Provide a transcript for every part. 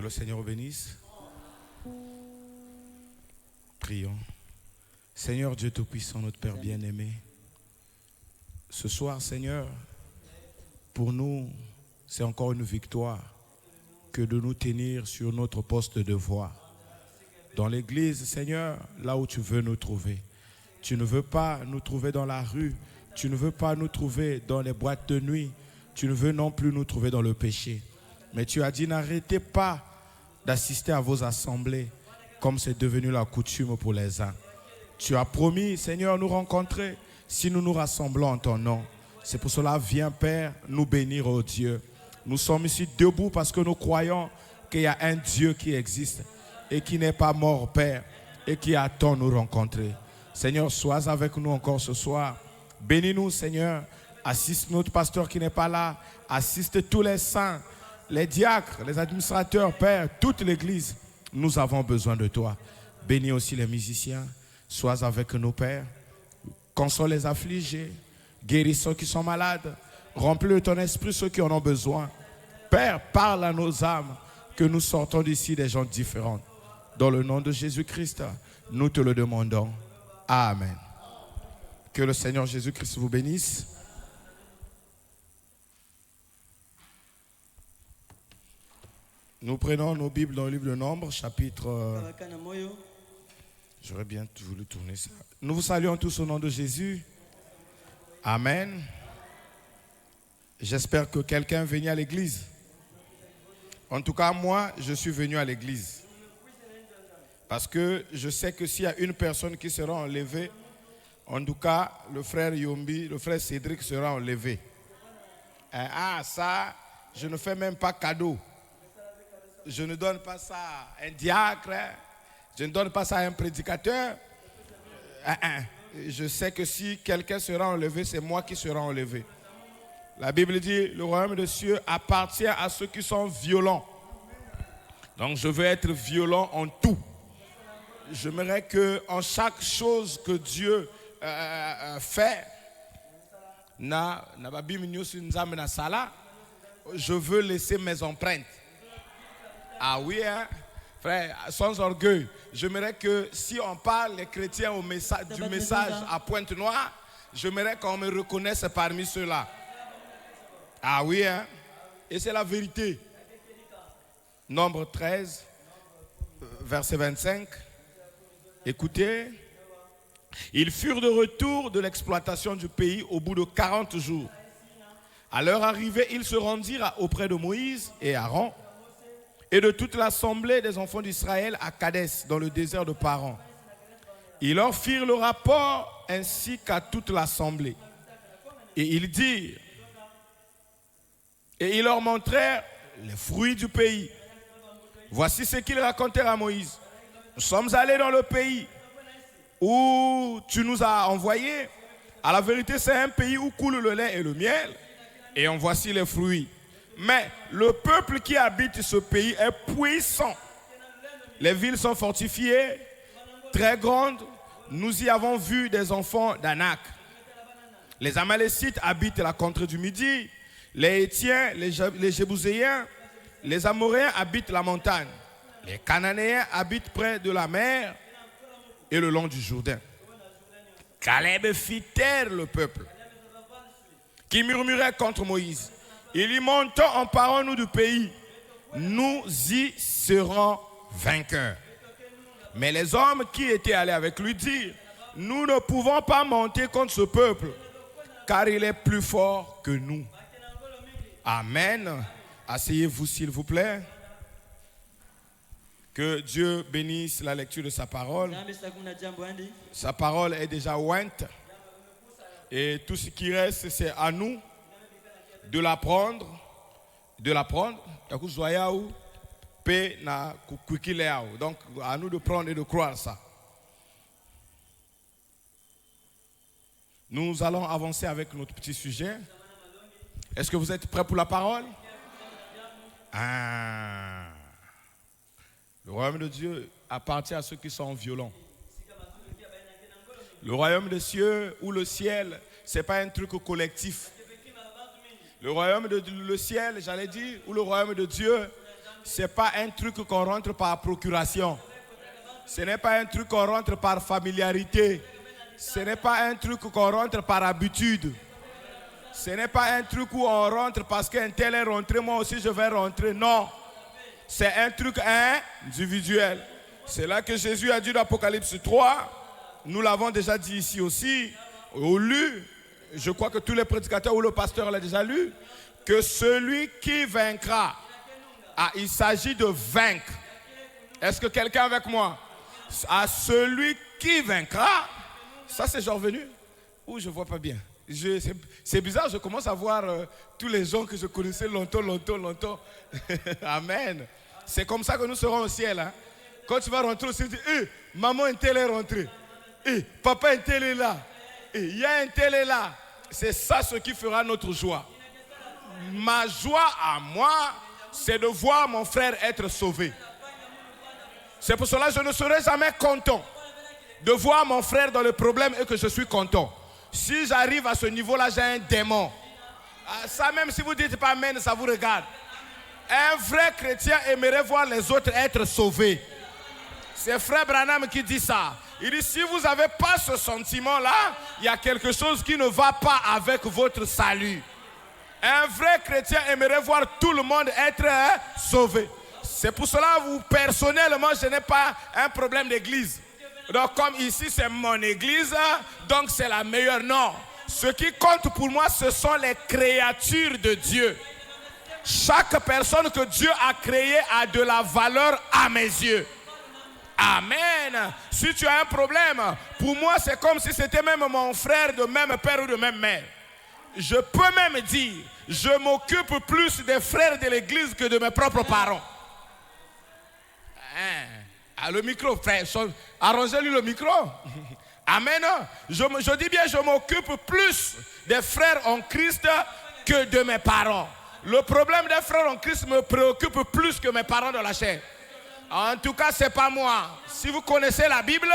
Que le Seigneur vous bénisse. Prions. Seigneur Dieu Tout-Puissant, notre Père bien-aimé, ce soir, Seigneur, pour nous, c'est encore une victoire que de nous tenir sur notre poste de voix. Dans l'église, Seigneur, là où tu veux nous trouver. Tu ne veux pas nous trouver dans la rue. Tu ne veux pas nous trouver dans les boîtes de nuit. Tu ne veux non plus nous trouver dans le péché. Mais tu as dit, n'arrêtez pas d'assister à vos assemblées comme c'est devenu la coutume pour les uns. Tu as promis, Seigneur, nous rencontrer si nous nous rassemblons en ton nom. C'est pour cela, viens, Père, nous bénir, oh Dieu. Nous sommes ici debout parce que nous croyons qu'il y a un Dieu qui existe et qui n'est pas mort, Père, et qui attend nous rencontrer. Seigneur, sois avec nous encore ce soir. Bénis-nous, Seigneur. Assiste notre pasteur qui n'est pas là. Assiste tous les saints, les diacres, les administrateurs, Père, toute l'église. Nous avons besoin de toi. Bénis aussi les musiciens. Sois avec nous, Père. Console les affligés. Guéris ceux qui sont malades. Remplis de ton esprit ceux qui en ont besoin. Père, parle à nos âmes que nous sortons d'ici des gens différents. Dans le nom de Jésus-Christ, nous te le demandons. Amen. Que le Seigneur Jésus-Christ vous bénisse. Nous prenons nos Bibles dans le livre de Nombre, chapitre... J'aurais bien voulu tourner ça. Nous vous saluons tous au nom de Jésus. Amen. J'espère que quelqu'un est venu à l'église. En tout cas, moi, je suis venu à l'église. Parce que je sais que s'il y a une personne qui sera enlevée, en tout cas, le frère Yombi, le frère Cédric sera enlevé. Ah, ça, je ne fais même pas cadeau. Je ne donne pas ça à un diacre. Je ne donne pas ça à un prédicateur. Je sais que si quelqu'un sera enlevé, c'est moi qui serai enlevé. La Bible dit, le royaume des cieux appartient à ceux qui sont violents. Donc je veux être violent en tout. J'aimerais qu'en chaque chose que Dieu fait, je veux laisser mes empreintes. Ah oui, hein? Frère, sans orgueil, j'aimerais que si on parle, les chrétiens du message à Pointe-Noire, j'aimerais qu'on me reconnaisse parmi ceux-là. Ah oui, hein? Et c'est la vérité. Nombre 13, verset 25. Écoutez, ils furent de retour de l'exploitation du pays au bout de 40 jours. À leur arrivée, ils se rendirent auprès de Moïse et Aaron et de toute l'assemblée des enfants d'Israël à Kadès, dans le désert de Paran. Ils leur firent le rapport ainsi qu'à toute l'assemblée. Et ils dirent, et ils leur montrèrent les fruits du pays. Voici ce qu'ils racontèrent à Moïse. Nous sommes allés dans le pays où tu nous as envoyés. À la vérité, c'est un pays où coule le lait et le miel. Et en voici les fruits. Mais le peuple qui habite ce pays est puissant. Les villes sont fortifiées, très grandes. Nous y avons vu des enfants d'Anak. Les Amalécites habitent la contrée du Midi. Les Hétiens, les Jébuséens, les Amoréens habitent la montagne. Les Cananéens habitent près de la mer et le long du Jourdain. Caleb fit taire le peuple qui murmurait contre Moïse. Il y montons, emparons-nous du pays. Nous y serons vainqueurs. Mais les hommes qui étaient allés avec lui dirent, nous ne pouvons pas monter contre ce peuple, car il est plus fort que nous. Amen. Asseyez-vous s'il vous plaît. Que Dieu bénisse la lecture de sa parole. Sa parole est déjà ointe. Et tout ce qui reste, c'est à nous de l'apprendre. Donc, à nous de prendre et de croire ça. Nous allons avancer avec notre petit sujet. Est-ce que vous êtes prêts pour la parole? Le royaume de Dieu appartient à ceux qui sont violents. Le royaume des cieux ou le ciel, ce n'est pas un truc collectif. Le royaume de le ciel, j'allais dire, ou le royaume de Dieu, Ce n'est pas un truc qu'on rentre par procuration. Ce n'est pas un truc qu'on rentre par familiarité. Ce n'est pas un truc qu'on rentre par habitude. Ce n'est pas un truc où on rentre parce qu'un tel est rentré, moi aussi je vais rentrer. Non. C'est un truc individuel. C'est là que Jésus a dit dans Apocalypse 3. Nous l'avons déjà dit ici aussi. Ou lu. Je crois que tous les prédicateurs ou le pasteur l'ont déjà lu. Que celui qui vaincra. Ah, il s'agit de vaincre. Est-ce que quelqu'un est avec moi? À celui qui vaincra. Ça c'est genre venu. Ouh, je ne vois pas bien. C'est bizarre, je commence à voir tous les gens que je connaissais longtemps. Amen. C'est comme ça que nous serons au ciel. Hein. Quand tu vas rentrer au ciel, tu dis, maman un tel est rentré. Papa un tel est là. Il y a un tel est là. C'est ça ce qui fera notre joie. Ma joie à moi, c'est de voir mon frère être sauvé. C'est pour cela que je ne serai jamais content de voir mon frère dans le problème et que je suis content. Si j'arrive à ce niveau-là, j'ai un démon. Ça, même si vous ne dites pas amen, ça vous regarde. Un vrai chrétien aimerait voir les autres être sauvés. C'est Frère Branham qui dit ça. Il dit, si vous n'avez pas ce sentiment-là, il y a quelque chose qui ne va pas avec votre salut. Un vrai chrétien aimerait voir tout le monde être sauvé. C'est pour cela que personnellement, je n'ai pas un problème d'église. Donc comme ici c'est mon église, donc c'est la meilleure. Non. Ce qui compte pour moi, ce sont les créatures de Dieu. Chaque personne que Dieu a créée a de la valeur à mes yeux. Amen. Si tu as un problème, pour moi c'est comme si c'était même mon frère de même père ou de même mère. Je peux même dire, je m'occupe plus des frères de l'église que de mes propres parents. Ah, le micro, frère, arrangez-lui le micro. Amen. Je dis bien, je m'occupe plus des frères en Christ que de mes parents. Le problème des frères en Christ me préoccupe plus que mes parents dans la chair. En tout cas, ce n'est pas moi. Si vous connaissez la Bible,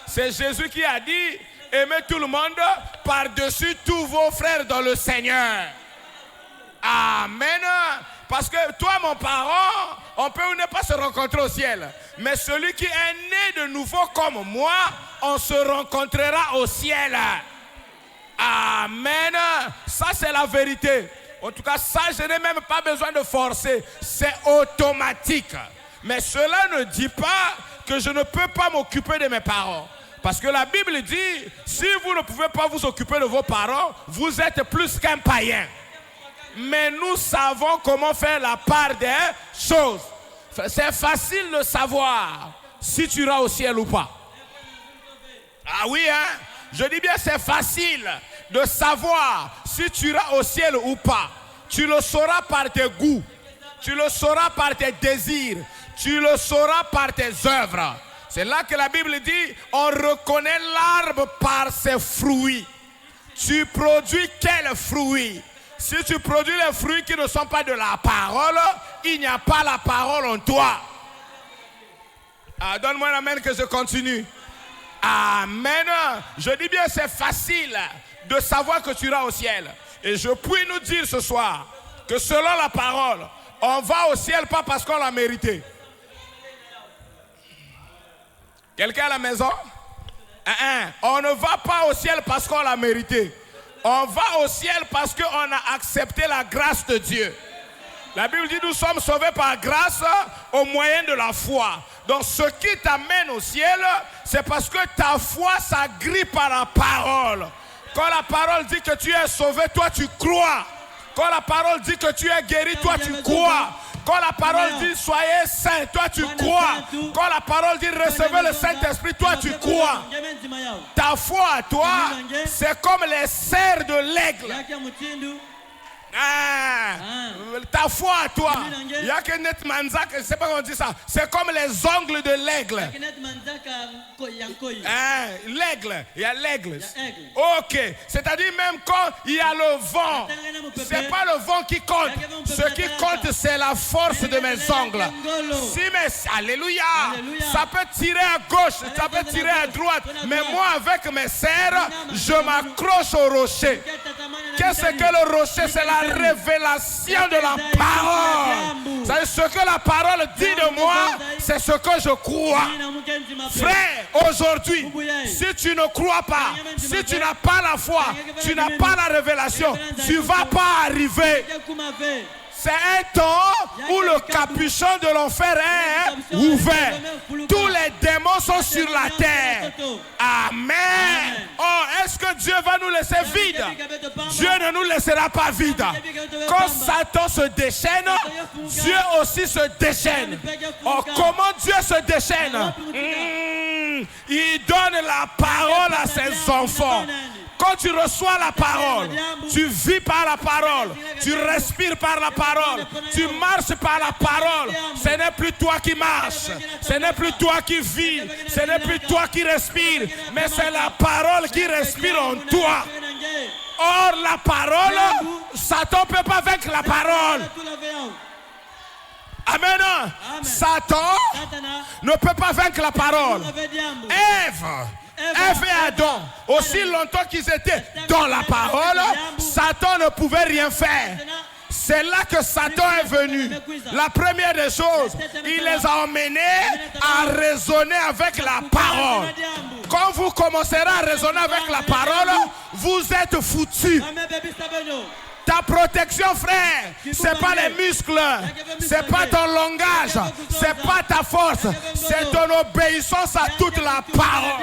c'est Jésus qui a dit, aimez tout le monde par-dessus tous vos frères dans le Seigneur. Amen. Parce que toi, mon parent, on peut ou ne pas se rencontrer au ciel. Mais celui qui est né de nouveau comme moi, on se rencontrera au ciel. Amen. Ça, c'est la vérité. En tout cas, ça, je n'ai même pas besoin de forcer. C'est automatique. Mais cela ne dit pas que je ne peux pas m'occuper de mes parents. Parce que la Bible dit, si vous ne pouvez pas vous occuper de vos parents, vous êtes plus qu'un païen. Mais nous savons comment faire la part des choses. C'est facile de savoir si tu iras au ciel ou pas. Ah oui, hein? Je dis bien c'est facile de savoir si tu iras au ciel ou pas. Tu le sauras par tes goûts. Tu le sauras par tes désirs. Tu le sauras par tes œuvres. C'est là que la Bible dit, on reconnaît l'arbre par ses fruits. Tu produis quels fruits? Si tu produis les fruits qui ne sont pas de la parole, il n'y a pas la parole en toi. Donne-moi un amen que je continue. Amen. Je dis bien c'est facile de savoir que tu iras au ciel. Et je puis nous dire ce soir que selon la parole, on va au ciel pas parce qu'on l'a mérité. Quelqu'un à la maison? On ne va pas au ciel parce qu'on l'a mérité. On va au ciel parce qu'on a accepté la grâce de Dieu. La Bible dit nous sommes sauvés par grâce au moyen de la foi. Donc ce qui t'amène au ciel, c'est parce que ta foi s'agrippe à la parole. Quand la parole dit que tu es sauvé, toi tu crois. Quand la parole dit que tu es guéri, toi tu crois. Quand la parole dit soyez saints, toi tu crois. Quand la parole dit recevez le Saint-Esprit, toi tu crois. Ta foi à toi, c'est comme les serres de l'aigle. Ta foi à toi, il y a que net manzak, je ne sais pas comment on dit ça. C'est comme les ongles de l'aigle. L'aigle, il y a l'aigle. Ok, c'est-à-dire même quand il y a le vent, c'est pas le vent qui compte. Ce qui compte, c'est la force de mes ongles. Si alléluia, ça peut tirer à gauche, ça peut tirer à droite, mais moi avec mes serres, je m'accroche au rocher. Qu'est-ce que le rocher? C'est la révélation de la parole. C'est ce que la parole dit de moi, c'est ce que je crois. Frère, aujourd'hui, si tu ne crois pas, si tu n'as pas la foi, tu n'as pas la révélation, tu ne vas pas arriver. C'est un temps où le capuchon de l'enfer est ouvert. Tous les démons sont sur la terre. Amen. Oh, est-ce que Dieu va nous laisser vides? Dieu ne nous laissera pas vides. Quand Satan se déchaîne, Dieu aussi se déchaîne. Oh, comment Dieu se déchaîne? Il donne la parole à ses enfants. Quand tu reçois la parole, tu vis par la parole, tu respires par la parole, tu marches par la parole. Ce n'est plus toi qui marches, ce n'est plus toi qui vis, ce n'est plus toi qui respires, mais c'est la parole qui respire en toi. Or, la parole, Satan ne peut pas vaincre la parole. Amen. Satan ne peut pas vaincre la parole. Ève et Adam, aussi longtemps qu'ils étaient dans la parole, Satan ne pouvait rien faire. C'est là que Satan est venu. La première des choses, il les a emmenés à raisonner avec la parole. Quand vous commencerez à raisonner avec la parole, vous êtes foutus. Ta protection, frère, c'est pas les muscles, c'est pas ton langage, c'est pas ta force, c'est ton obéissance à toute la parole.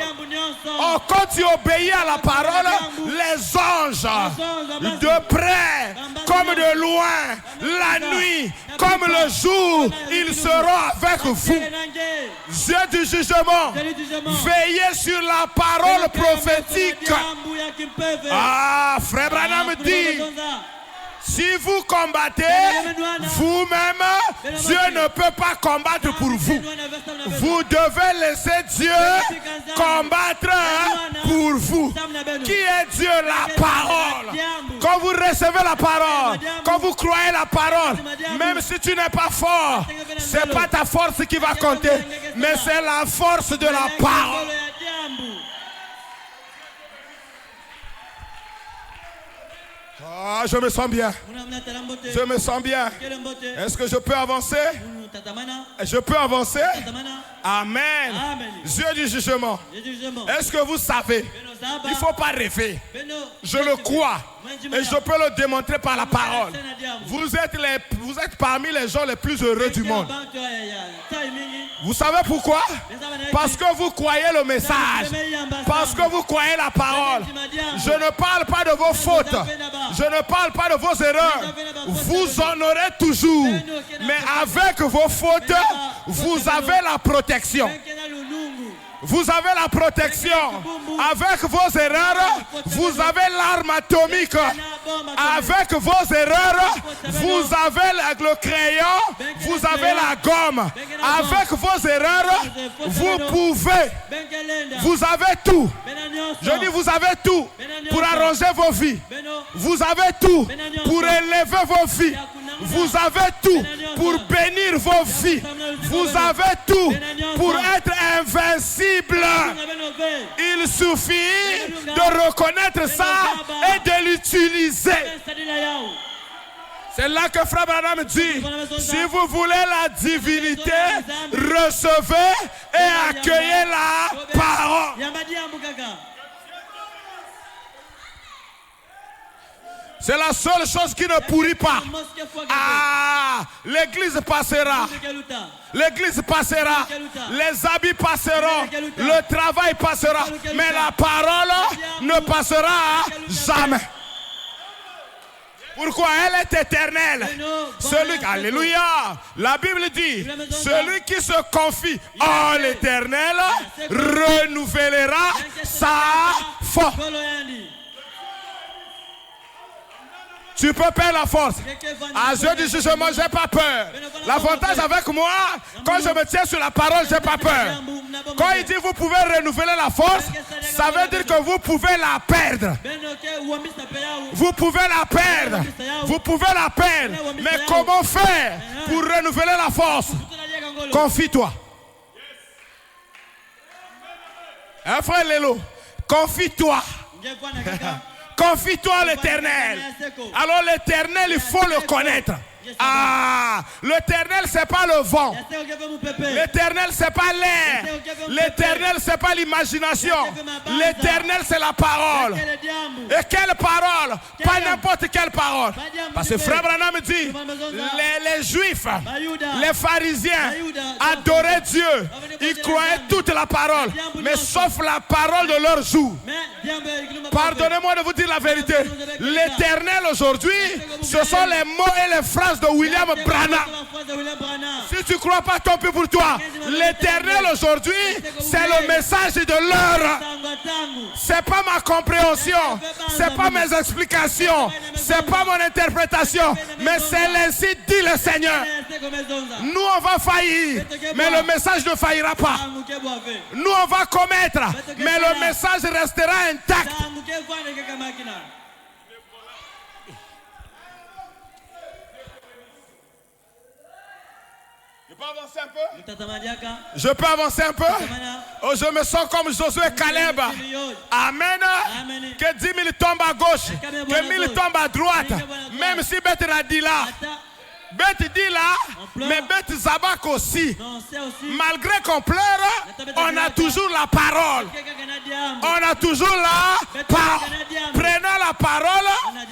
Oh, quand tu obéis à la parole, les anges, de près comme de loin, la nuit comme le jour, ils seront avec vous. Dieu du jugement, veillez sur la parole prophétique. Ah, frère Branham dit, si vous combattez vous-même, Dieu ne peut pas combattre pour vous. Vous devez laisser Dieu combattre pour vous. Qui est Dieu? La parole. Quand vous recevez la parole, quand vous croyez la parole, même si tu n'es pas fort, ce n'est pas ta force qui va compter, mais c'est la force de la parole. Ah, je me sens bien. Je me sens bien. Est-ce que je peux avancer? Je peux avancer? Amen. Dieu du jugement. Est-ce que vous savez? Il ne faut pas rêver. Je le crois. Et je peux le démontrer par la parole. Vous êtes parmi les gens les plus heureux du monde. Vous savez pourquoi? Parce que vous croyez le message. Parce que vous croyez la parole. Je ne parle pas de vos fautes. Je ne parle pas de vos erreurs. Vous en aurez toujours. Mais avec vos fautes, vous avez la protection. Vous avez la protection. Avec vos erreurs, vous avez l'arme atomique. Avec vos erreurs, vous avez le crayon, vous avez la gomme. Avec vos erreurs, vous pouvez. Vous avez tout. Je dis vous avez tout pour arranger vos vies. Vous avez tout pour élever vos vies. Vous avez tout pour bénir vos vies. Vous avez tout pour être invincible. Il suffit de reconnaître ça et de l'utiliser. C'est là que Frère Branham dit, si vous voulez la divinité, recevez et accueillez la parole. C'est la seule chose qui ne pourrit pas. Ah, l'église passera. L'église passera. Les habits passeront. Le travail passera. Mais la parole ne passera jamais. Pourquoi? Elle est éternelle. Celui, alléluia. La Bible dit, celui qui se confie en l'Éternel renouvellera sa force. Tu peux perdre la force. À Dieu du jugement, je n'ai pas peur. L'avantage avec moi, quand je me tiens sur la parole, je n'ai pas peur. Quand il dit vous pouvez renouveler la force, ça veut dire que vous pouvez la perdre. Vous pouvez la perdre. Vous pouvez la perdre. Mais comment faire pour renouveler la force? Confie-toi. Hein, frère Lélo? Confie-toi. Confie-toi à l'Éternel. Alors l'Éternel, il faut le connaître. Ah, l'Éternel, c'est pas le vent. L'Éternel, c'est pas l'air. L'Éternel, c'est pas l'imagination. L'Éternel, c'est la parole. Et quelle parole? Pas n'importe quelle parole. Parce que Frère Branham me dit, les Juifs, les pharisiens adoraient Dieu. Ils croyaient toute la parole, mais sauf la parole de leur jour. Pardonnez-moi de vous dire la vérité. L'Éternel aujourd'hui, ce sont les mots et les phrases de William Branham. Si tu ne crois pas, tant pis pour toi. L'Éternel aujourd'hui, c'est le message de l'heure. C'est pas ma compréhension, c'est pas mes explications, c'est pas mon interprétation, mais c'est l'ainsi dit le Seigneur. Nous on va faillir, mais le message ne faillira pas. Nous on va commettre, mais le message restera intact. Je peux avancer un peu? Oh, je me sens comme Josué Caleb. Amen. Que 10 000 tombent à gauche, que 1000 tombent à droite. Même si Beth dit là, Beth dit là, mais Beth Zabak aussi. Malgré qu'on pleure, on a toujours la parole. On a toujours la parole. Prenons la parole,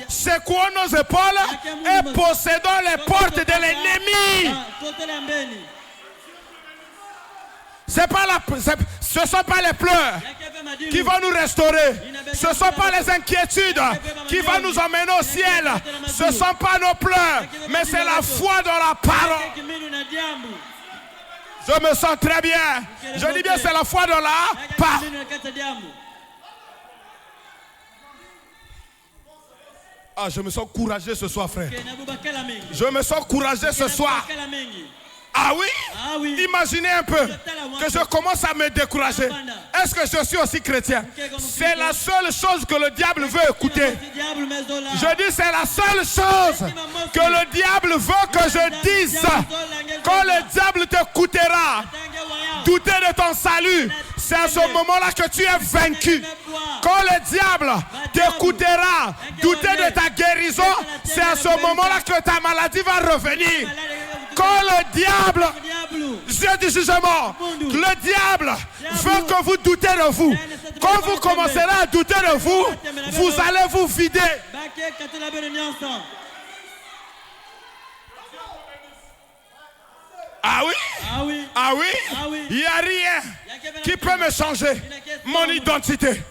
secouons nos épaules et possédons les portes de l'ennemi. Ce ne sont pas les pleurs qui vont nous restaurer. Ce ne sont pas les inquiétudes qui vont nous emmener au ciel. Ce ne sont pas nos pleurs, mais c'est la foi dans la parole. Je me sens très bien. Je dis bien c'est la foi dans la parole. Ah, je me sens courageux ce soir, frère. Je me sens courageux ce soir. Ah oui? Imaginez un peu que je commence à me décourager. Est-ce que je suis aussi chrétien? C'est la seule chose que le diable veut écouter. Je dis c'est la seule chose que le diable veut que je dise. Quand le diable t'écoutera, douter de ton salut, c'est à ce moment-là que tu es vaincu. Quand le diable t'écoutera, douter de ta guérison, c'est à ce moment-là que ta maladie va revenir. Quand le diable, Dieu du jugement, le diable veut que vous doutez de vous. Quand vous commencerez à douter de vous, vous allez vous vider. Ah oui? Ah oui? Il n'y a rien qui peut me changer mon identité.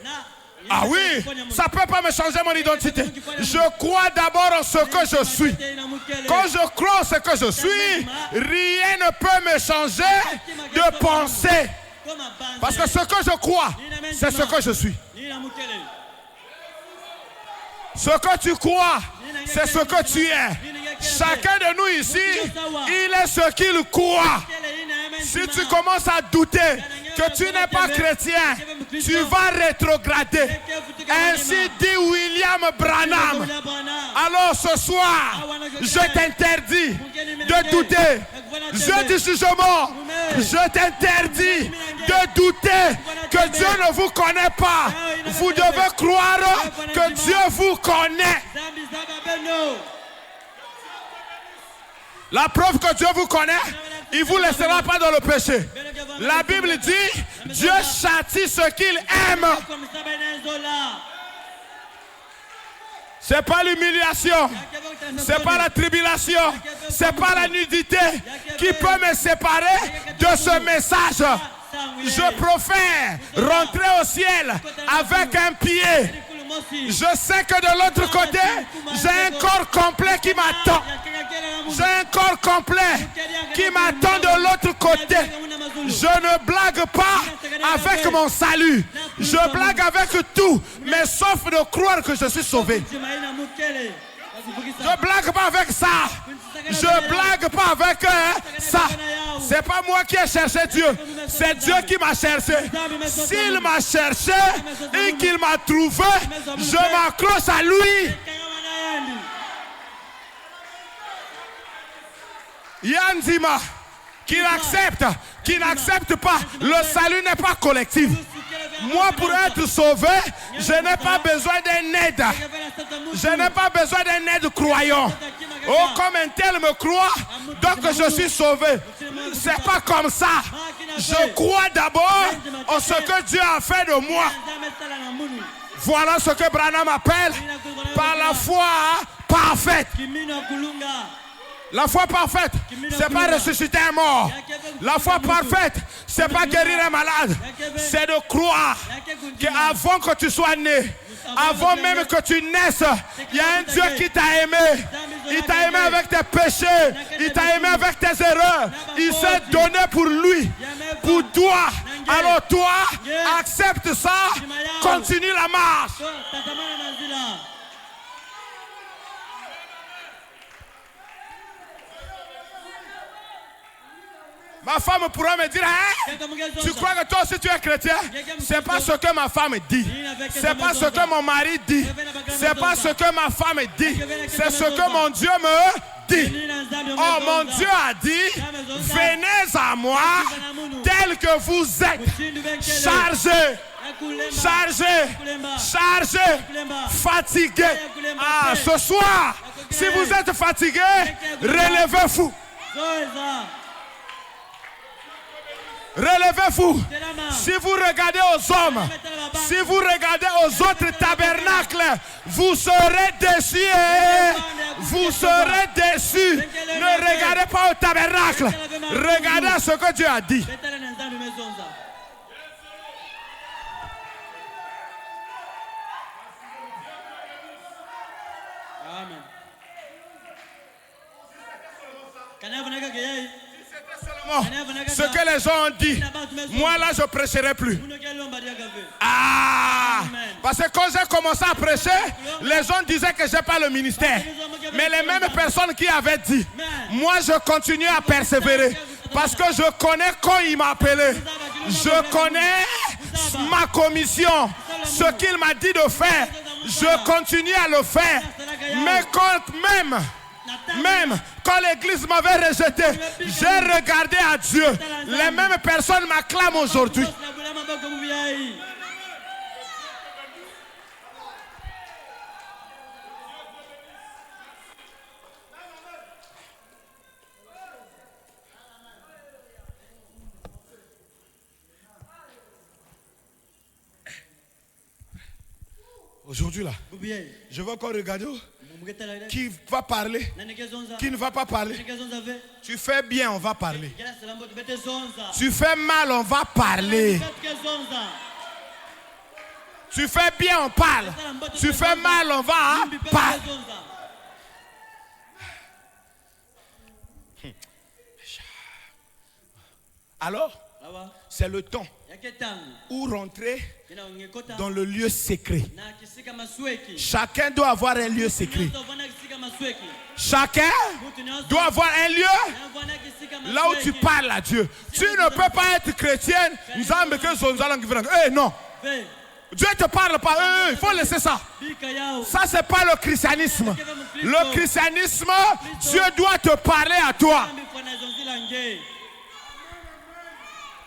Ah oui, ça ne peut pas me changer mon identité. Je crois d'abord en ce que je suis. Quand je crois en ce que je suis, rien ne peut me changer de pensée. Parce que ce que je crois, c'est ce que je suis. Ce que tu crois, c'est ce que tu es. Chacun de nous ici, il est ce qu'il croit. Si tu commences à douter que tu n'es pas chrétien, tu vas rétrograder. Ainsi dit William Branham. Alors ce soir, je t'interdis de douter. Dieu du jugement, je t'interdis de douter que Dieu ne vous connaît pas. Vous devez croire que Dieu vous connaît. La preuve que Dieu vous connaît, il ne vous laissera pas dans le péché. La Bible dit, Dieu châtie ce qu'il aime. Ce n'est pas l'humiliation, ce n'est pas la tribulation, ce n'est pas la nudité qui peut me séparer de ce message. Je préfère rentrer au ciel avec un pied. Je sais que de l'autre côté, j'ai un corps complet qui m'attend. J'ai un corps complet qui m'attend de l'autre côté. Je ne blague pas avec mon salut. Je blague avec tout, mais sauf de croire que je suis sauvé. Je blague pas avec ça. Je blague pas avec ça. C'est pas moi qui ai cherché Dieu. C'est Dieu qui m'a cherché. S'il m'a cherché et qu'il m'a trouvé, je m'accroche à lui. Yann Zima, qui n'accepte pas. Le salut n'est pas collectif. Moi, pour être sauvé, je n'ai pas besoin d'un aide. Je n'ai pas besoin d'un aide croyant. Oh, comme un tel me croit, donc je suis sauvé. C'est pas comme ça. Je crois d'abord en ce que Dieu a fait de moi. Voilà ce que Branham appelle par la foi parfaite. La foi parfaite, c'est pas ressusciter un mort. La foi parfaite, c'est pas guérir un malade. C'est de croire qu'avant que tu sois né, avant même que tu naisses, il y a un Dieu qui t'a aimé. Il t'a aimé avec tes péchés. Il t'a aimé avec tes erreurs. Il s'est donné pour lui, pour toi. Alors toi, accepte ça, continue la marche. Ma femme pourra me dire, hey, tu crois que toi aussi tu es chrétien? C'est pas ce que ma femme dit. C'est pas ce que mon mari dit. C'est pas ce que ma femme dit. C'est ce que mon Dieu me dit. Oh, mon Dieu a dit, venez à moi tel que vous êtes, chargés, fatigués. Ah, ce soir, si vous êtes fatigués, relevez-vous. Relevez-vous. Si vous regardez aux hommes, si vous regardez aux autres tabernacles, vous serez déçus. Vous serez déçus. Ne regardez pas au tabernacle. Regardez à ce que Dieu a dit. Ce que les gens ont dit, moi là je ne prêcherai plus. Ah, parce que quand j'ai commencé à prêcher, les gens disaient que je n'ai pas le ministère. Mais les mêmes personnes qui avaient dit, moi je continue à persévérer. Parce que je connais quand il m'a appelé. Je connais ma commission. Ce qu'il m'a dit de faire, je continue à le faire. Mais quand même quand l'église m'avait rejeté, j'ai regardé à Dieu. Les mêmes personnes m'acclament aujourd'hui. Aujourd'hui là, je vais encore regarder qui va parler, qui ne va pas parler. Tu fais bien, on va parler. Tu fais mal, on va parler. Tu fais bien, on parle. Tu fais mal, on va parler. Alors, c'est le temps où rentrer dans le lieu secret. Chacun doit avoir un lieu secret. Chacun doit avoir un lieu là où tu parles à Dieu. Tu ne peux pas être chrétienne. Non. Dieu ne te parle pas. Il faut laisser ça. Ça, ce n'est pas le christianisme. Le christianisme, Dieu doit te parler à toi.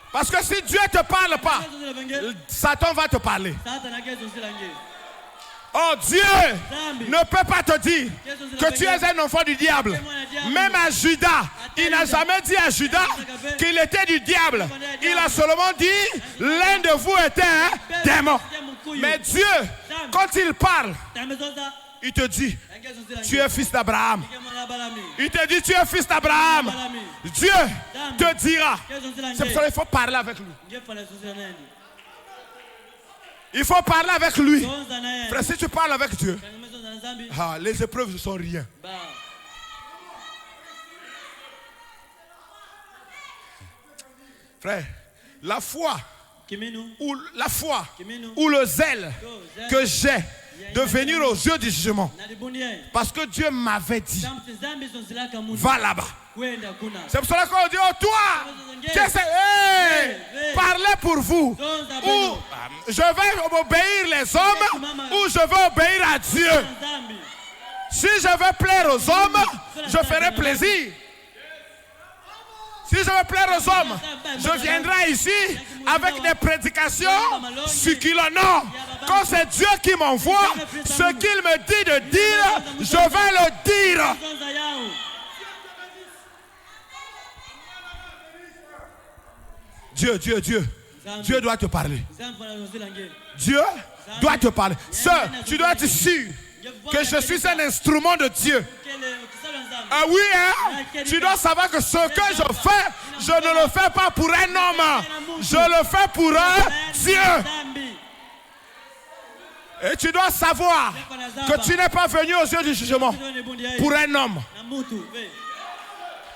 Parce que si Dieu ne te parle pas, Satan va te parler. Oh, Dieu ne peut pas te dire que tu es un enfant du diable. Même à Judas, il n'a jamais dit à Judas qu'il était du diable. Il a seulement dit, l'un de vous était un démon. Mais Dieu, quand il parle, il te dit, tu es fils d'Abraham. Il te dit, tu es fils d'Abraham. Dieu te dira. C'est pour ça qu'il faut parler avec lui. Il faut parler avec lui. Frère, si tu parles avec Dieu, les épreuves ne sont rien. Frère, la foi ou le zèle que j'ai de venir aux yeux du jugement, parce que Dieu m'avait dit, va là-bas. C'est pour cela qu'on dit, oh toi, parlez pour vous. Ou je vais obéir les hommes, ou je vais obéir à Dieu. Si je veux plaire aux hommes, je ferai plaisir. Si je veux plaire aux hommes, je viendrai ici avec des prédications succulentes. Non, Quand c'est Dieu qui m'envoie, ce qu'il me dit de dire, je vais le dire. Dieu doit te parler. Dieu doit te parler. Sœur, tu dois être sûr que je suis un instrument de Dieu. Ah oui, hein? Tu dois savoir que ce que je fais, je ne le fais pas pour un homme. Je le fais pour un Dieu. Et tu dois savoir que tu n'es pas venu aux yeux du jugement pour un homme.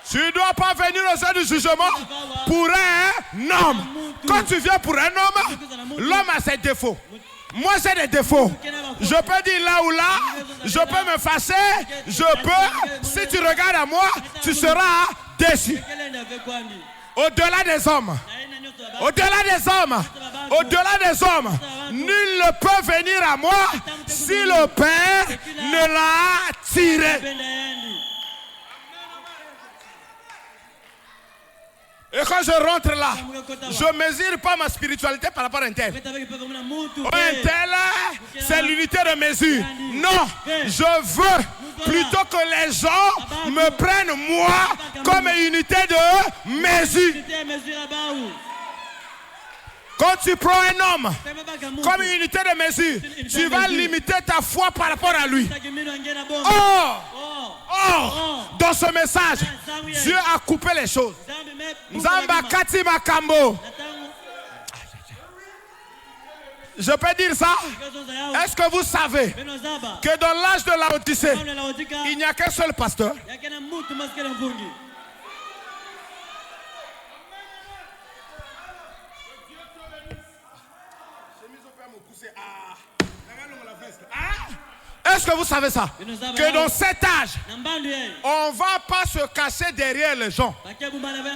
Tu ne dois pas venir aux yeux du jugement pour un homme. Quand tu viens pour un homme, l'homme a ses défauts. Moi j'ai des défauts. Je peux dire là ou là, je peux me fâcher, je peux. Si tu regardes à moi, tu seras déçu. Au-delà des hommes, au-delà des hommes, au-delà des hommes, nul ne peut venir à moi si le Père ne l'a tiré. Et quand je rentre là, je ne mesure pas ma spiritualité par rapport à un tel. Un tel, c'est l'unité de mesure. Non, je veux plutôt que les gens me prennent moi comme unité de mesure. Quand tu prends un homme comme unité de mesure, tu vas limiter ta foi par rapport à lui. Or, dans ce message, Dieu a coupé les choses. Nzamba Kati Makambo. Je peux dire ça? Est-ce que vous savez que dans l'âge de la Odyssée, il n'y a qu'un seul pasteur? Est-ce que vous savez ça? Que dans cet âge, on ne va pas se cacher derrière les gens.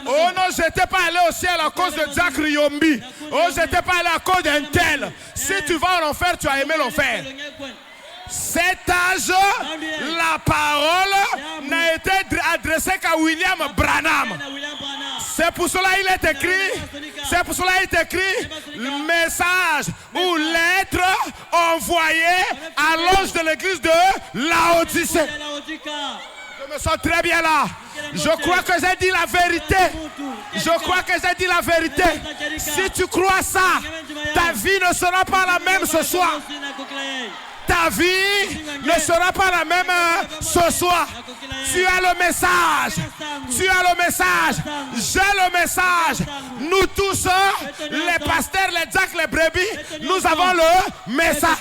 Oh non, je n'étais pas allé au ciel à cause de Jack Ryombi. Oh, je n'étais pas allé à cause d'un tel. Si tu vas en enfer, tu as aimé l'enfer. Cet âge, la parole n'a été adressée qu'à William Branham. C'est pour cela qu'il est écrit, c'est pour cela qu'il est écrit le message ou lettre envoyée à l'ange de l'église de Laodicée. Je me sens très bien là. Je crois que j'ai dit la vérité. Je crois que j'ai dit la vérité. Si tu crois ça, ta vie ne sera pas la même ce soir. Ta vie ne sera pas la même ce soir. Tu as le message. Tu as le message. J'ai le message. Nous tous, les pasteurs, les diacres, les brebis, nous avons le message.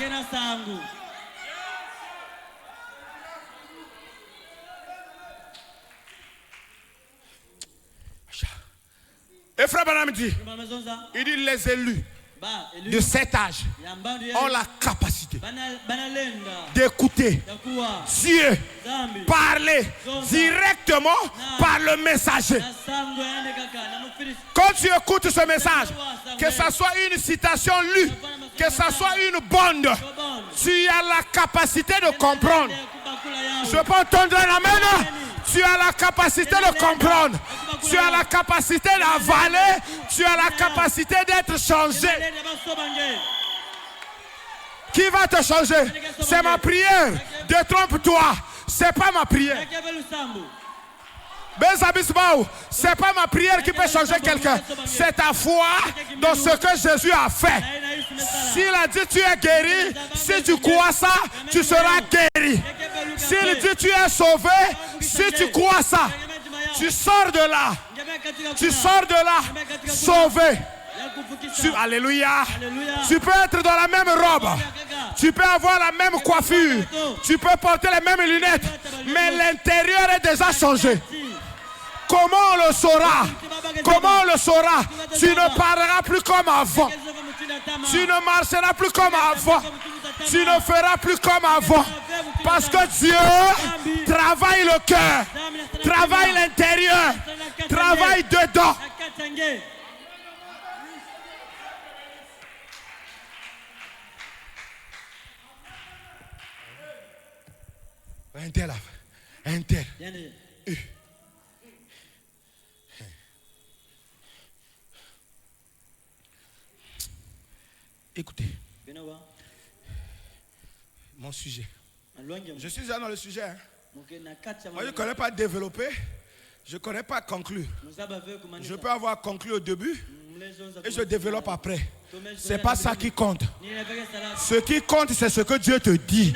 Et Frère Branham dit, il dit les élus de cet âge ont la capacité d'écouter Dieu parler directement par le messager. Quand tu écoutes ce message, que ce soit une citation lue, que ce soit une bande, tu as la capacité de comprendre. Je peux entendre la main. Tu as la capacité de comprendre. Tu as la capacité d'avaler. Tu as la capacité d'être changé. Qui va te changer? C'est ma prière. Détrompe-toi. C'est pas ma prière. C'est pas ma prière qui peut changer quelqu'un. C'est ta foi dans ce que Jésus a fait. S'il a dit tu es guéri, si tu crois ça, tu seras guéri. S'il dit tu es sauvé, si tu crois ça, tu sors de là. Tu sors de là, sauvé. Alléluia. Tu peux être dans la même robe. Tu peux avoir la même coiffure. Tu peux porter les mêmes lunettes. Mais l'intérieur est déjà changé. Comment on le saura? Comment on le saura? Tu ne parleras plus comme avant. Tu ne marcheras plus comme avant. Tu ne feras plus comme avant. Parce que Dieu travaille le cœur, travaille l'intérieur, travaille dedans. Un tel. Écoutez, mon sujet. Je suis déjà dans le sujet. Hein. Moi, je ne connais pas développer. Je ne connais pas conclure. Je peux avoir conclu au début et je développe après. Ce n'est pas ça qui compte. Ce qui compte, c'est ce que Dieu te dit.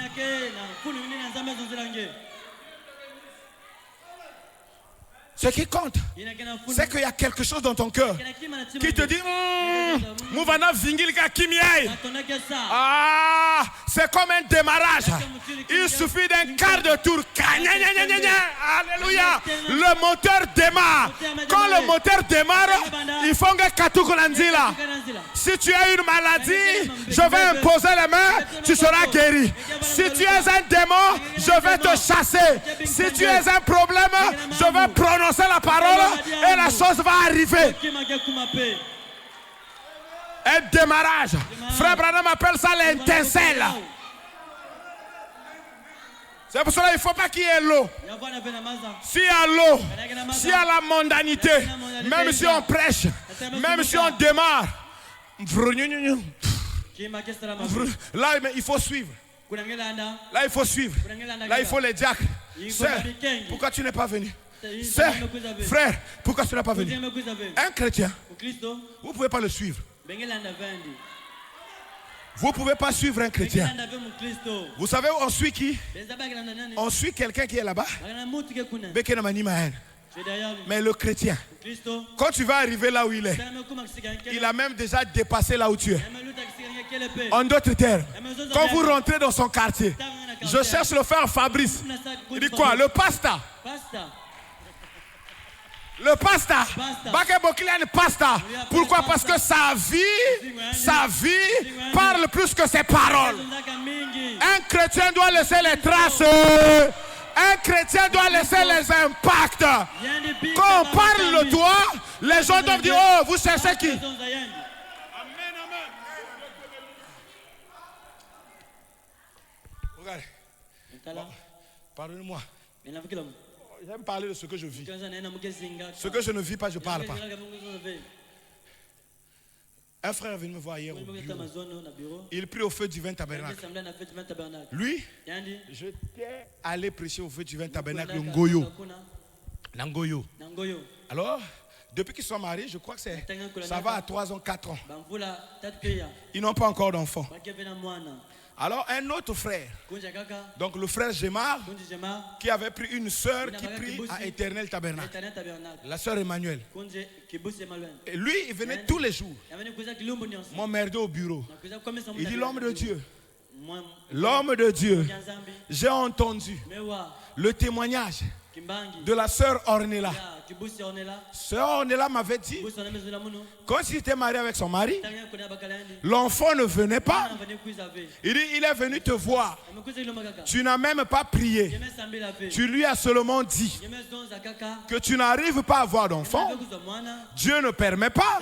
Ce qui compte, c'est qu'il y a quelque chose dans ton cœur qui te dit ah, c'est comme un démarrage. Il suffit d'un quart de tour. Alléluia. Le moteur démarre. Quand le moteur démarre, il faut que Katukulanzila. Si tu as une maladie, je vais imposer les mains, tu seras guéri. Si tu es un démon, je vais te chasser. Si tu es un problème, je vais prononcer la parole et la chose va arriver. Un démarrage. Frère Branham appelle ça l'étincelle. C'est pour cela qu'il ne faut pas qu'il y ait l'eau. S'il y a l'eau, s'il y a la mondanité, même si on prêche, même si on démarre, là il faut suivre. Là il faut suivre. Là il faut les diacres. Sœur, pourquoi tu n'es pas venu? Sœur, frère, pourquoi tu n'es pas venu? Un chrétien, vous ne pouvez pas le suivre. Vous ne pouvez pas suivre un chrétien. Vous savez où on suit qui? On suit quelqu'un qui est là-bas. Mais le chrétien, quand tu vas arriver là où il est, il a même déjà dépassé là où tu es. En d'autres termes, quand vous rentrez dans son quartier, je cherche le frère Fabrice. Il dit quoi? Le pasta. Le pasta. Pasta. Pourquoi? Parce que sa vie parle plus que ses paroles. Un chrétien doit laisser les traces. Un chrétien doit laisser les impacts. Quand on parle de toi, les gens doivent dire, oh, vous cherchez qui? Regardez. Bon, pardonnez-moi. J'aime parler de ce que je vis. Ce que je ne vis pas, je ne parle pas. Un frère est venu me voir hier au bureau. Il prie au feu du vin tabernacle. Lui, j'étais allé prêcher au feu du vin tabernacle de Nangoyo. Alors, depuis qu'ils sont mariés, je crois que ça va à 3 ans, 4 ans. Ils n'ont pas encore d'enfants. Alors un autre frère, donc le frère Gemar, qui avait pris une sœur qui prie à Éternel Tabernacle, la sœur Emmanuel. Et lui, il venait tous les jours, mon merde au bureau. Il dit, l'homme de Dieu, j'ai entendu le témoignage de la sœur Ornella. Sœur Ornella m'avait dit, quand il était marié avec son mari, l'enfant ne venait pas. Il dit, il est venu te voir. Tu n'as même pas prié. Tu lui as seulement dit que tu n'arrives pas à avoir d'enfant. Dieu ne permet pas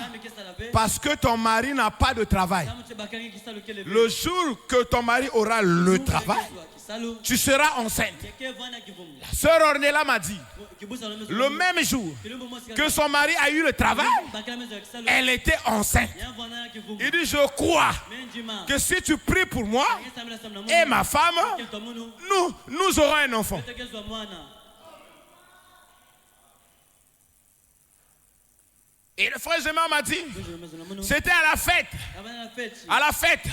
parce que ton mari n'a pas de travail. Le jour que ton mari aura le travail, tu seras enceinte. La sœur Ornella m'a dit, le même jour que son mari a eu le travail, elle était enceinte. Il dit, je crois que si tu pries pour moi et ma femme, nous aurons un enfant. Et le frère Gemar m'a dit, c'était à la fête. À la fête.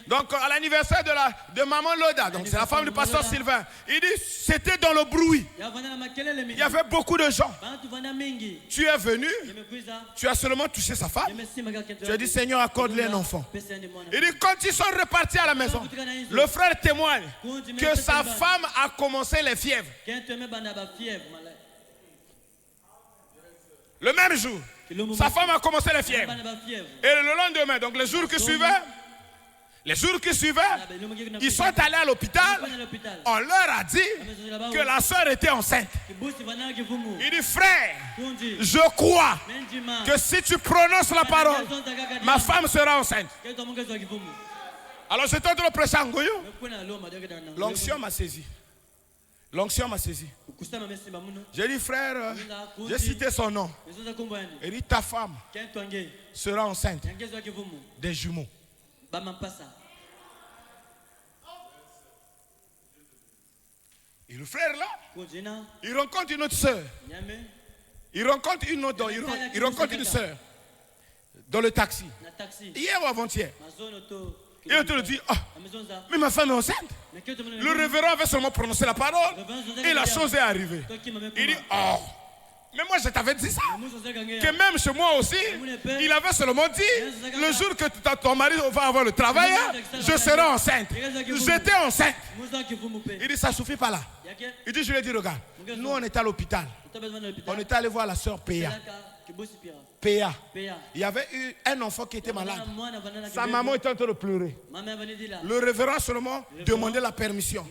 Donc à l'anniversaire de maman Loda, donc c'est la femme du pasteur Sylvain. Il dit, c'était dans le bruit. Il y avait beaucoup de gens. Tu es venu, tu as seulement touché sa femme. Tu as dit, Seigneur, accorde-lui un enfant. Il dit, quand ils sont repartis à la maison, le frère témoigne que sa femme a commencé les fièvres. Le même jour, sa femme a commencé les fièvres. Et le lendemain, donc les jours qui suivaient, ils sont allés à l'hôpital. On leur a dit que la soeur était enceinte. Il dit, frère, je crois que si tu prononces la parole, ma femme sera enceinte. Alors j'étais en train de prêcher à Ngoyo. L'onction m'a saisi. L'onction m'a saisi. J'ai dit, frère, j'ai cité son nom. Il dit, ta femme sera enceinte des jumeaux. Et le frère là, il rencontre une autre sœur. Il rencontre une autre, il rencontre une sœur dans le taxi. Hier ou avant-hier. Et on te le dit, oh, mais ma femme est enceinte. Le révérend avait seulement prononcé la parole et la chose est arrivée. Il dit, oh, mais moi je t'avais dit ça. Que même chez moi aussi, il avait seulement dit, le jour que ton mari va avoir le travail, je serai enceinte. J'étais enceinte. Il dit, ça ne suffit pas là. Il dit, je lui ai dit, regarde, nous on était à l'hôpital. On était allé voir la sœur Péa. Péa. Il y avait eu un enfant qui était malade. Sa maman était en train de pleurer. Le révérend seulement demandait la permission.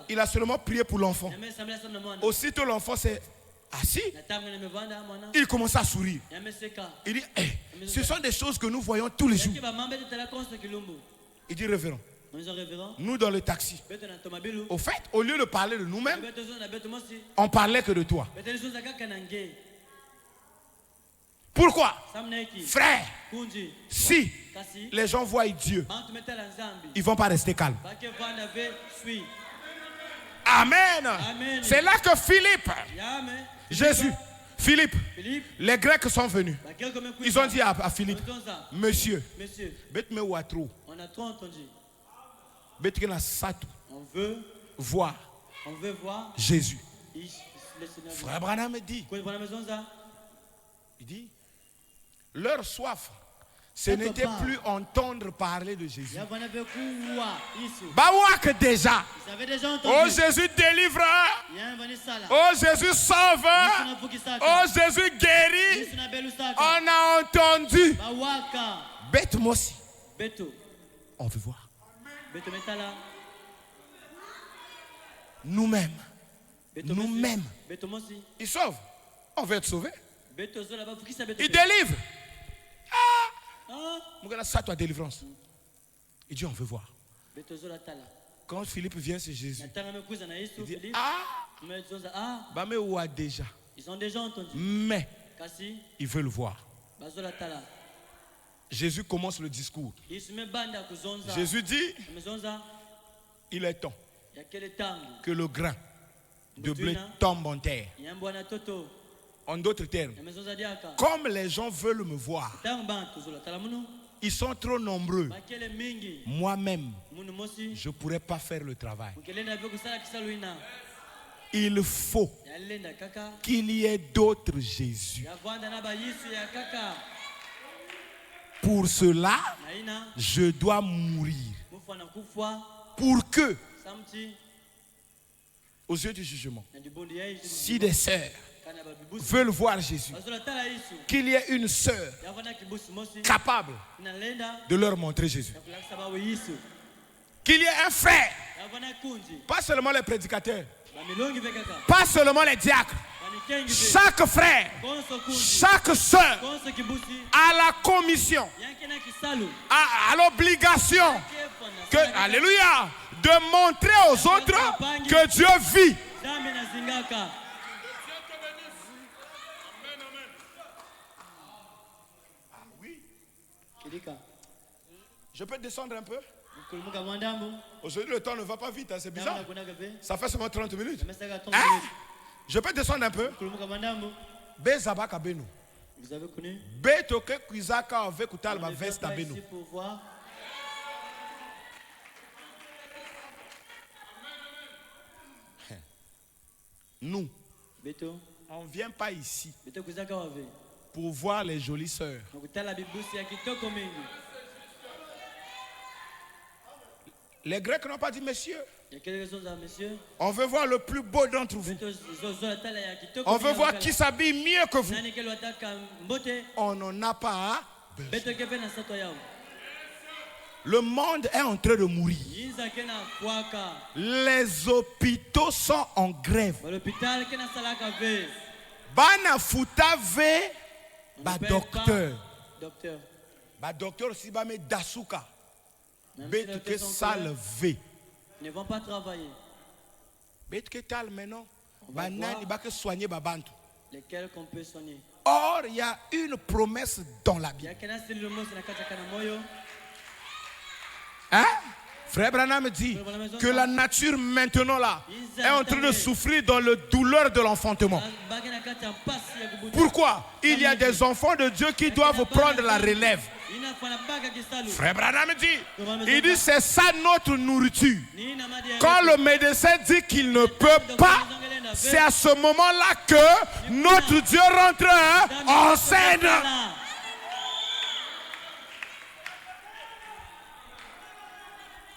Il a seulement prié pour l'enfant. Aussitôt l'enfant s'est assis. Il commence à sourire. Il dit, hey, ce sont des choses que nous voyons tous les jours. Il dit, révérend, nous dans le taxi, au fait, au lieu de parler de nous-mêmes, on parlait que de toi. Pourquoi? Frère, si les gens voient Dieu, ils ne vont pas rester calmes. Amen. C'est là que Philippe, Jésus, Philippe, les Grecs sont venus. Ils ont dit à Philippe, monsieur, on a trop entendu. On veut voir Jésus. Frère Branham dit, il dit, leur soif, ce n'était plus entendre parler de Jésus. Bawak déjà. Oh Jésus délivre. Oh Jésus sauve. Oh Jésus guérit. On a entendu. Bête Mossi. On veut voir. Nous-mêmes. Nous-mêmes. Il sauve. On veut être sauvé. Il délivre. Ah, ça toi délivrance. Il dit on veut voir. Quand Philippe vient c'est Jésus. Il dit bah mais où a déjà. Ils ont déjà entendu. Mais ils veulent voir. Jésus commence le discours. Jésus dit il est temps que le grain de blé tombe en terre. En d'autres termes, comme les gens veulent me voir, ils sont trop nombreux. Moi-même, je ne pourrais pas faire le travail. Il faut qu'il y ait d'autres Jésus. Pour cela, je dois mourir. Pour que, aux yeux du jugement, si des sœurs veulent voir Jésus, qu'il y ait une sœur capable de leur montrer Jésus. Qu'il y ait un frère, pas seulement les prédicateurs, pas seulement les diacres, chaque frère, chaque sœur a la commission, a l'obligation, alléluia, de montrer aux autres que Dieu vit. Je peux descendre un peu? Aujourd'hui, le temps ne va pas vite, hein, c'est bizarre. Ça fait seulement 30 minutes. Hein? Je peux descendre un peu? Bezabaka Beno. Vous avez connu? Betoke Kwizaka avec Utalba Vesta Beno. Nous, on ne vient pas ici pour voir les jolies sœurs. Les Grecs n'ont pas dit monsieur. On veut voir le plus beau d'entre vous. On veut voir qui s'habille mieux que vous. On n'en a pas besoin. Le monde est en train de mourir. Les hôpitaux sont en grève. Bana futave ba docteur. Ba docteur si ba me dasuka. Betke salve. Ne vont pas travailler. Betke tal maintenant. Banani ba que soigner babantu. Lesquels qu'on peut soigner. Or il y a une promesse dans la Bible. Hein? Frère Branham dit que la nature maintenant là est en train de souffrir dans la douleur de l'enfantement. Pourquoi? Il y a des enfants de Dieu qui doivent prendre la relève. Frère Branham dit, c'est ça notre nourriture. Quand le médecin dit qu'il ne peut pas, c'est à ce moment-là que notre Dieu rentre en scène.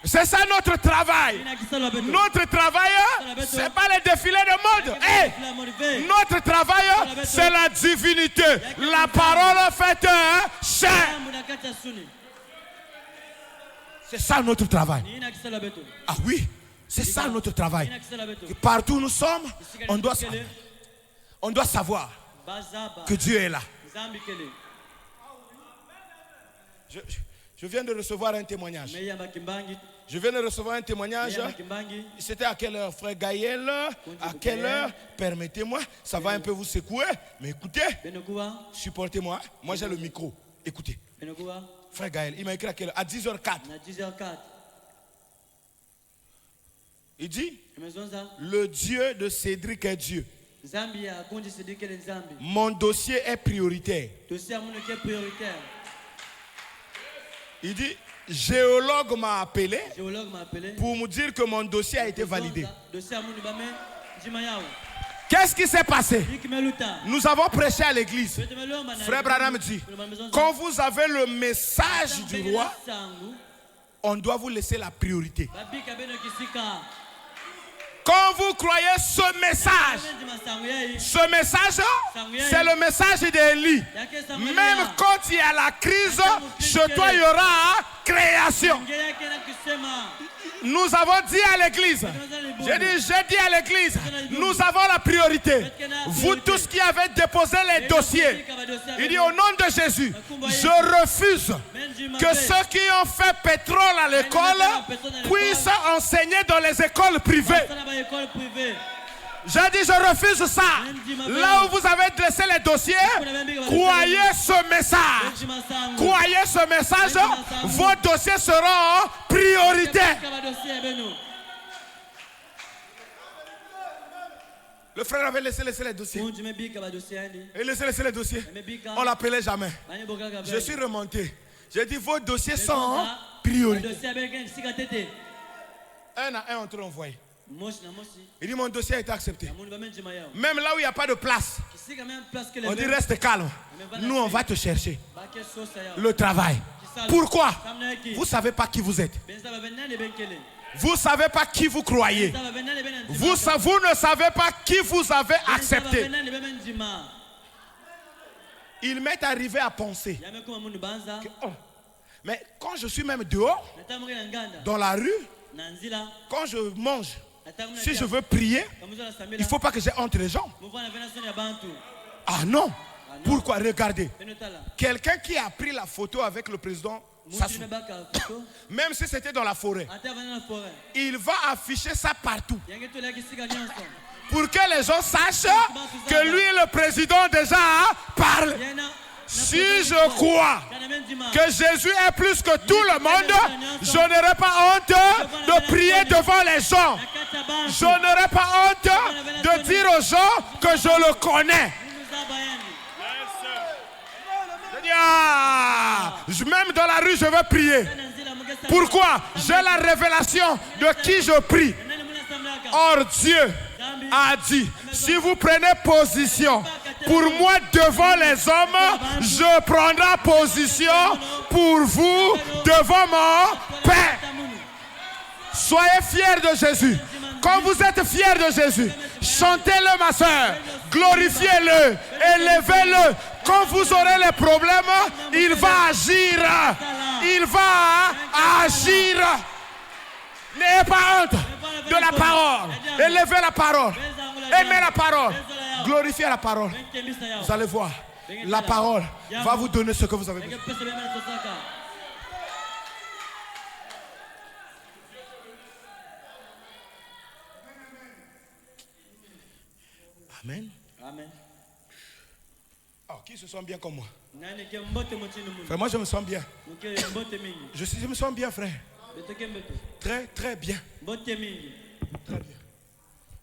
C'est ça notre travail. Notre travail, ce n'est pas les défilés de mode. Notre travail, c'est la divinité. La parole faite chair. C'est ça notre travail. Ah oui, c'est ça notre travail. Partout où nous sommes, on doit savoir que Dieu est là. Je viens de recevoir un témoignage. Je viens de recevoir un témoignage. C'était à quelle heure, frère Gaël? À quelle heure? Permettez-moi, ça va un peu vous secouer. Mais écoutez, supportez-moi. Moi j'ai le micro. Écoutez. Frère Gaël, il m'a écrit à quelle heure? À 10h04. Il dit, le Dieu de Cédric est Dieu. Mon dossier est prioritaire. Il dit, géologue m'a appelé pour me dire que mon dossier a été validé. Qu'est-ce qui s'est passé? Nous avons prêché à l'église. Frère Branham dit, quand vous avez le message du roi, on doit vous laisser la priorité. Quand vous croyez ce message, c'est le message d'Élie. Même quand il y a la crise, chez toi il y aura création. Nous avons dit à l'église, j'ai dit à l'église, nous avons la priorité. Vous tous qui avez déposé les dossiers, il dit au nom de Jésus, je refuse que ceux qui ont fait pétrole à l'école puissent enseigner dans les écoles privées. J'ai dit, je refuse ça. Là où vous avez dressé les dossiers, croyez ce message. Croyez ce message, vos dossiers seront prioritaires. Le frère avait laissé les dossiers. Il laissait les dossiers. On ne l'appelait jamais. Je suis remonté. J'ai dit, vos dossiers sont prioritaires. Un à un, on te l'envoie. Il dit, mon dossier a été accepté. Même là où il n'y a pas de place, on dit, reste calme. Nous, on va te chercher. Le travail. Pourquoi? Vous ne savez pas qui vous êtes. Vous ne savez pas qui vous croyez. Vous ne savez pas qui vous avez accepté. Il m'est arrivé à penser que, mais quand je suis même dehors, dans la rue, quand je mange, si je veux prier, il ne faut pas que j'ai honte les gens. Ah non. Pourquoi? Regardez. Quelqu'un qui a pris la photo avec le président Sassou, même si c'était dans la forêt, il va afficher ça partout pour que les gens sachent que lui, le président, déjà parle. Si je crois que Jésus est plus que tout le monde, je n'aurai pas honte de prier devant les gens. Je n'aurai pas honte de dire aux gens que je le connais. Même dans la rue, je veux prier. Pourquoi? J'ai la révélation de qui je prie. Or, Dieu a dit, si vous prenez position pour moi devant les hommes, je prendrai position pour vous devant mon Père. Soyez fiers de Jésus. Quand vous êtes fiers de Jésus, chantez-le, ma soeur, glorifiez-le, élevez-le. Quand vous aurez les problèmes, il va agir. Il va agir. N'ayez pas honte de la parole. Élevez la parole. Aimez la parole. Glorifiez la parole. Vous allez voir, la parole va vous donner ce que vous avez besoin. Amen. Amen. Oh, qui se sent bien comme moi? Frère, moi je me sens bien. Je me sens bien, frère. Très, très bien. Botte mingi. Très bien.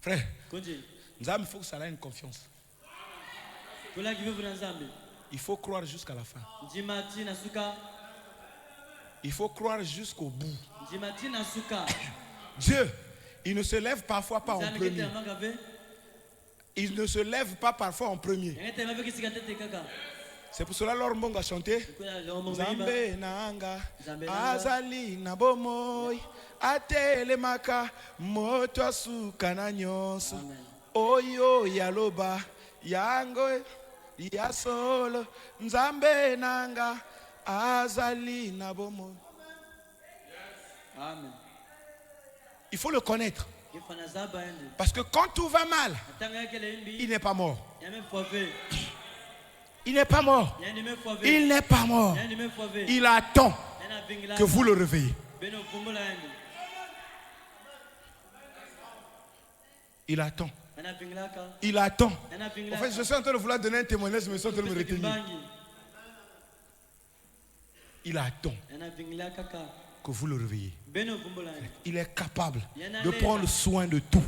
Frère, Konji. il faut que ça ait une confiance. Kula qui veut vous ensemble. Il faut croire jusqu'à la fin. Jimati na suka. Il faut croire jusqu'au bout. Jimati na suka. Dieu, il ne se lève parfois pas en premier. Il ne se lève pas parfois en premier. C'est pour cela leur mbongo a chanté. Zambe nanga azali na bomoy atelemaka moto asuka na nyonso oyo yaloba yango ya solo nzambe nanga azali na bomoy. Amen. Il faut le connaître. Parce que quand tout va mal, il n'est pas mort. Il n'est pas mort. Il n'est pas mort. Il attend que vous le réveillez. Il attend. Il attend. En fait, je suis en train de vouloir donner un témoignage, mais je suis en train de me retenir. Il attend que vous le réveillez. Il est capable de prendre soin de tout.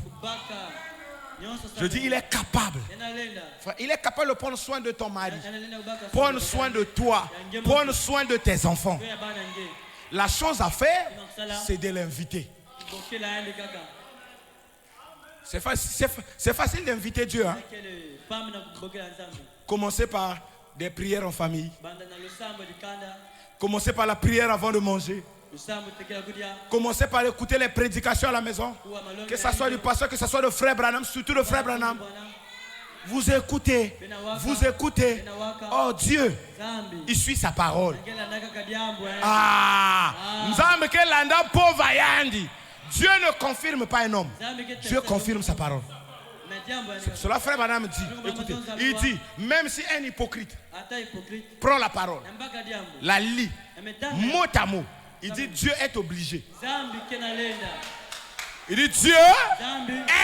Je dis, il est capable. Il est capable de prendre soin de ton mari, prendre soin de toi, prendre soin de tes enfants. La chose à faire, c'est de l'inviter. C'est facile d'inviter Dieu. Hein? Commencez par des prières en famille. Commencez par la prière avant de manger. Commencez par écouter les prédications à la maison. Que ce soit du pasteur, que ce soit de frère Branham, surtout de frère Branham. Vous écoutez. Vous écoutez. Oh Dieu, il suit sa parole. Dieu ne confirme pas un homme. Dieu confirme sa parole. Cela frère Branham dit, écoutez, il dit, même si un hypocrite prend la parole, la lit, mot à mot, il dit Dieu est obligé. Il dit Dieu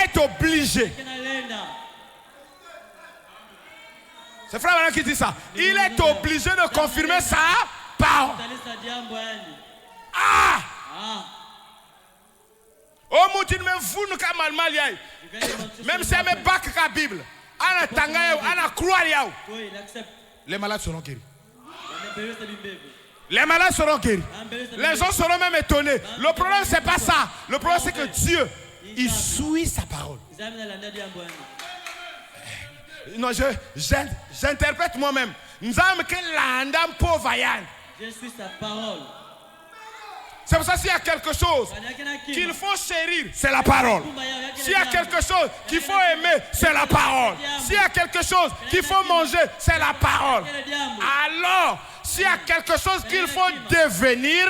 est obligé. C'est frère Branham qui dit ça. Il est obligé de confirmer sa parole. Ah! Oh mon Dieu, mais vous ne pouvez pas mal. Même si elle me bac la Bible, les malades seront guéris. Les malades seront guéris. Les gens seront même étonnés. Le problème, c'est pas ça. Le problème, c'est que Dieu, il suit sa parole. Non, j'interprète moi-même. Je suis sa parole. C'est pour ça s'il y a quelque chose qu'il faut chérir, c'est la parole. S'il y a quelque chose qu'il faut aimer, c'est la parole. S'il y a quelque chose qu'il faut manger, c'est la parole. Alors, s'il y a quelque chose qu'il faut devenir,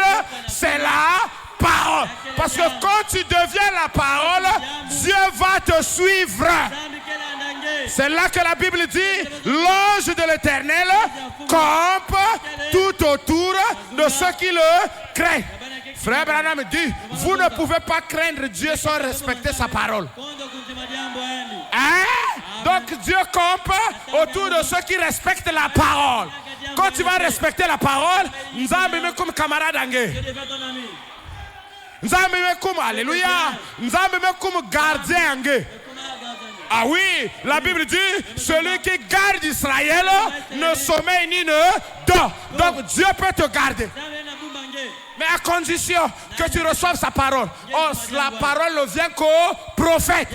c'est la parole. Parce que quand tu deviens la parole, Dieu va te suivre. C'est là que la Bible dit, l'ange de l'Éternel campe tout autour de ceux qui le craignent. Frère Branham dit, vous ne pouvez pas craindre Dieu sans respecter sa parole. Hein? Donc Dieu campe autour de ceux qui respectent la parole. Quand tu vas respecter la parole, nous avons comme camarade angé. Nous avons comme alléluia. Nous avons comme gardien angé. Ah oui, la Bible dit, celui qui garde Israël ne sommeille ni ne dort. Donc Dieu peut te garder. Mais à condition que tu reçoives sa parole. Oh, la parole ne vient qu'au prophète.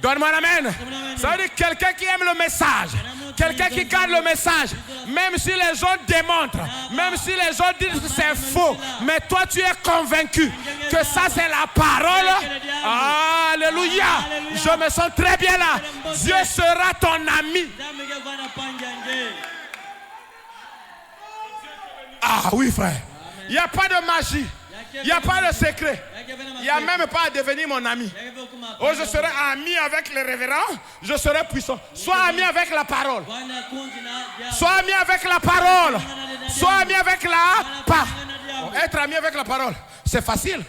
Donne-moi l'amen. Ça veut dire quelqu'un qui aime le message. Quelqu'un qui garde le message. Même si les gens démontrent. Même si les gens disent que c'est faux. Mais toi tu es convaincu que ça c'est la parole. Alléluia. Je me sens très bien là. Dieu sera ton ami. Ah oui frère. Il n'y a pas de magie. Il n'y a pas de secret. Il n'y a même pas à devenir mon ami. Oh, je serai ami avec les révérends. Je serai puissant. Sois ami avec la parole. Sois ami avec la parole. Sois ami avec la parole. Être ami avec la parole, c'est facile.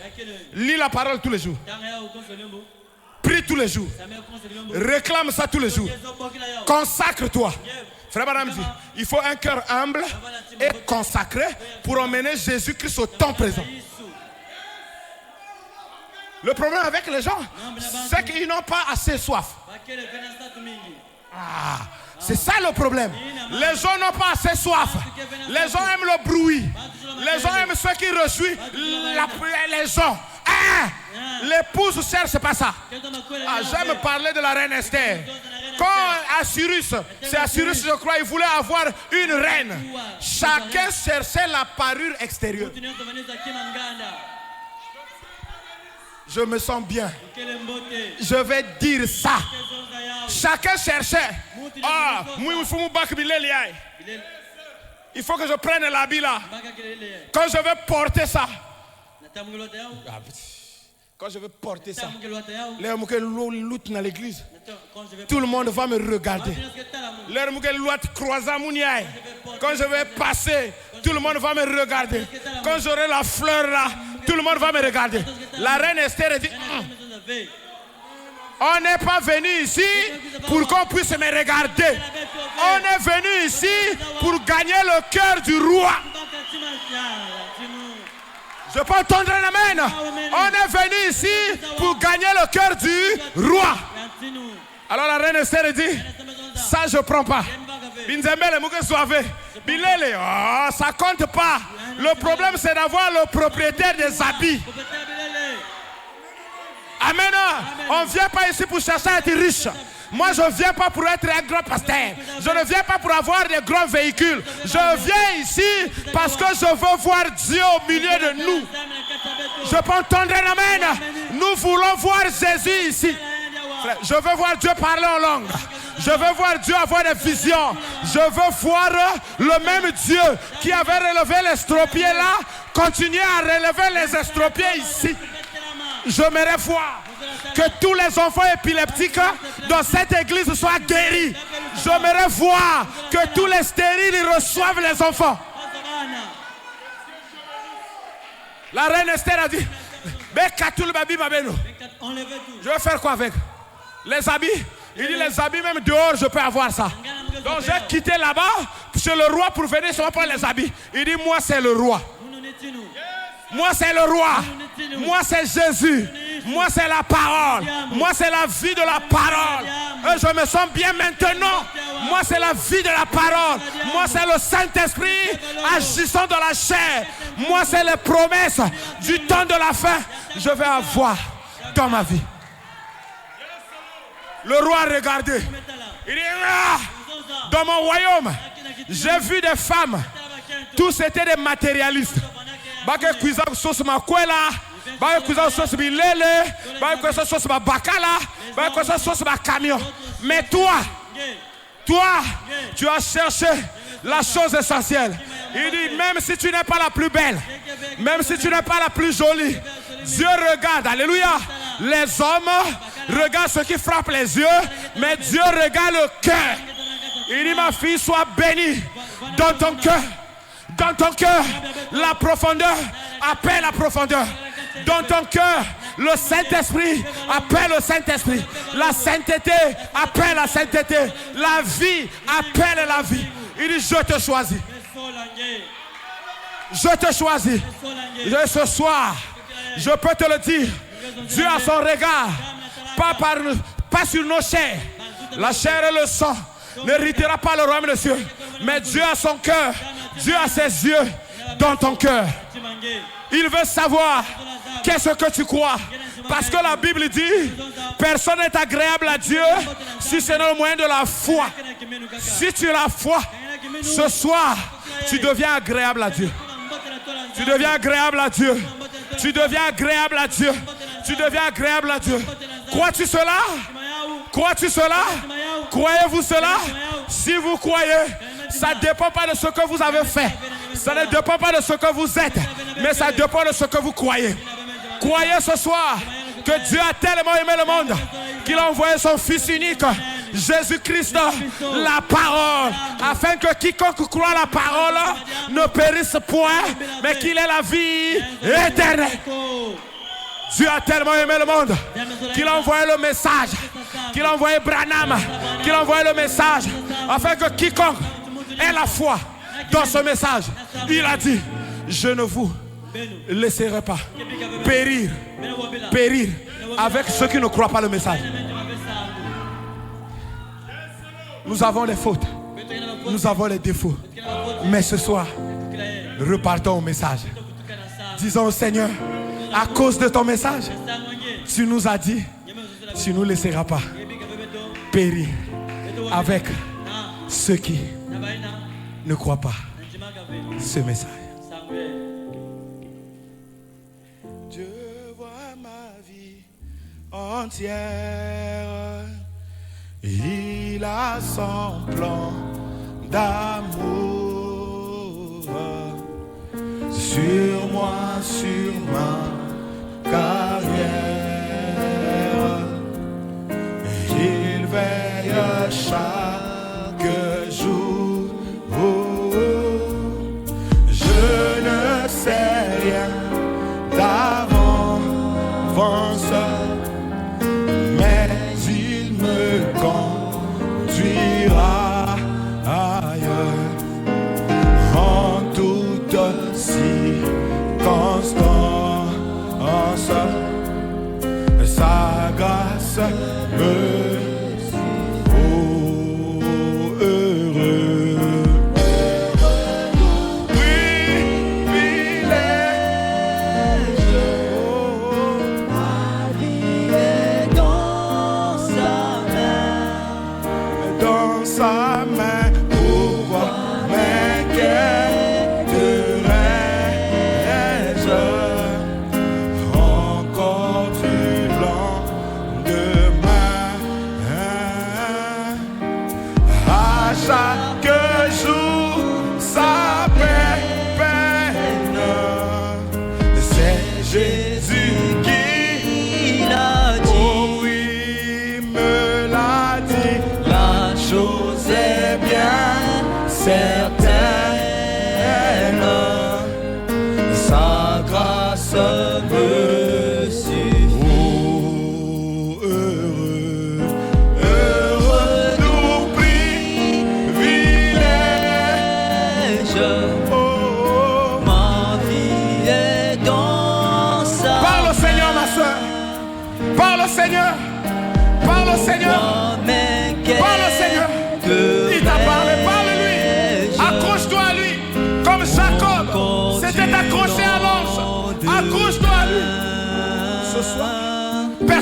Lis la parole tous les jours. Prie tous les jours. Réclame ça tous les jours. Consacre-toi. Frère Branham dit, il faut un cœur humble et consacré pour emmener Jésus-Christ au temps présent. Le problème avec les gens, c'est qu'ils n'ont pas assez soif. Ah, c'est ça le problème. Les gens n'ont pas assez soif. Les gens aiment le bruit. Les gens aiment ceux qui réjouissent les gens. Ah, l'épouse cherche, c'est pas ça. Ah, j'aime parler de la reine Esther. Quand Assyrus, c'est Assyrus, je crois, il voulait avoir une reine. Chacun cherchait la parure extérieure. Je me sens bien. Je vais dire ça. Chacun cherchait. Ah, il faut que je prenne l'habit là. Quand je vais porter ça. Quand je vais porter ça, dans l'église, tout le monde va me regarder. Quand je vais passer, tout le monde va me regarder. Quand j'aurai la fleur là, tout le monde va me regarder. La reine Esther dit, on n'est pas venu ici pour qu'on puisse me regarder. On est venu ici pour gagner le cœur du roi. Je peux entendre un amen. On est venu ici pour gagner le cœur du roi. Alors la reine Esther dit, ça je ne prends pas. Ça compte pas. Le problème c'est d'avoir le propriétaire des habits. Amen. On ne vient pas ici pour chercher à être riche. Moi, je ne viens pas pour être un grand pasteur. Je ne viens pas pour avoir des grands véhicules. Je viens ici parce que je veux voir Dieu au milieu de nous. Je peux entendre un amen. Nous voulons voir Jésus ici. Je veux voir Dieu parler en langue. Je veux voir Dieu avoir des visions. Je veux voir le même Dieu qui avait relevé les estropiés là, continuer à relever les estropiés ici. J'aimerais voir que tous les enfants épileptiques dans cette église soient guéris. J'aimerais voir que tous les stériles reçoivent les enfants. La reine Esther a dit, je vais faire quoi avec les habits? Il dit les habits même dehors je peux avoir ça. Donc j'ai quitté là-bas chez le roi pour venir seulement prendre les habits. Il dit moi c'est le roi. Moi c'est le roi. Moi c'est Jésus. Moi c'est la parole. Moi c'est la vie de la parole. Et je me sens bien maintenant. Moi c'est la vie de la parole. Moi c'est le Saint-Esprit agissant dans la chair. Moi c'est les promesses du temps de la fin. Je vais avoir dans ma vie. Le roi a regardé. Il dit ah, dans mon royaume j'ai vu des femmes. Tous étaient des matérialistes. Bake kuiza sauce makwela, bake kuiza sauce bilele, bake kuiza sauce bakala, bake kuiza sauce camion. Mais toi, tu as cherché la chose essentielle. Il dit même si tu n'es pas la plus belle, même si tu n'es pas la plus jolie, Dieu regarde, alléluia. Les hommes regardent ce qui frappe les yeux, mais Dieu regarde le cœur. Il dit ma fille sois bénie dans ton cœur. Dans ton cœur, la profondeur appelle la profondeur. Dans ton cœur, le Saint-Esprit appelle le Saint-Esprit. La sainteté appelle la sainteté. La vie appelle la vie. Il dit je te choisis. Je te choisis. Et ce soir, je peux te le dire, Dieu a son regard, pas sur nos chairs. La chair et le sang n'héritera pas le royaume des cieux. Mais Dieu a son cœur. Dieu a ses yeux dans ton cœur. Il veut savoir qu'est-ce que tu crois. Parce que la Bible dit, personne n'est agréable à Dieu si ce n'est le moyen de la foi. Si tu as la foi, ce soir, tu deviens agréable à Dieu. Tu deviens agréable à Dieu. Tu deviens agréable à Dieu. Tu deviens agréable à Dieu. Crois-tu cela? Crois-tu cela? Croyez-vous cela? Si vous croyez, ça ne dépend pas de ce que vous avez fait. Ça ne dépend pas de ce que vous êtes. Mais ça dépend de ce que vous croyez. Croyez ce soir que Dieu a tellement aimé le monde qu'il a envoyé son Fils unique, Jésus-Christ, la parole, afin que quiconque croit la parole ne périsse point, mais qu'il ait la vie éternelle. Dieu a tellement aimé le monde qu'il a envoyé le message, qu'il a envoyé Branham, qu'il a envoyé le message, afin que quiconque ait la foi dans ce message. Il a dit, je ne vous ne laisserai pas périr avec ceux qui ne croient pas le message. Nous avons les fautes, nous avons les défauts, mais ce soir, repartons au message. Disons au Seigneur, à cause de ton message, tu nous as dit, tu ne nous laisseras pas périr avec ceux qui ne croient pas ce message. Dieu voit ma vie entière. Il a son plan d'amour sur moi, sur ma carrière. Il veille chaque jour. Je ne sais rien d'avance, mais il me conduira ailleurs en toute circonstance. Sa grâce me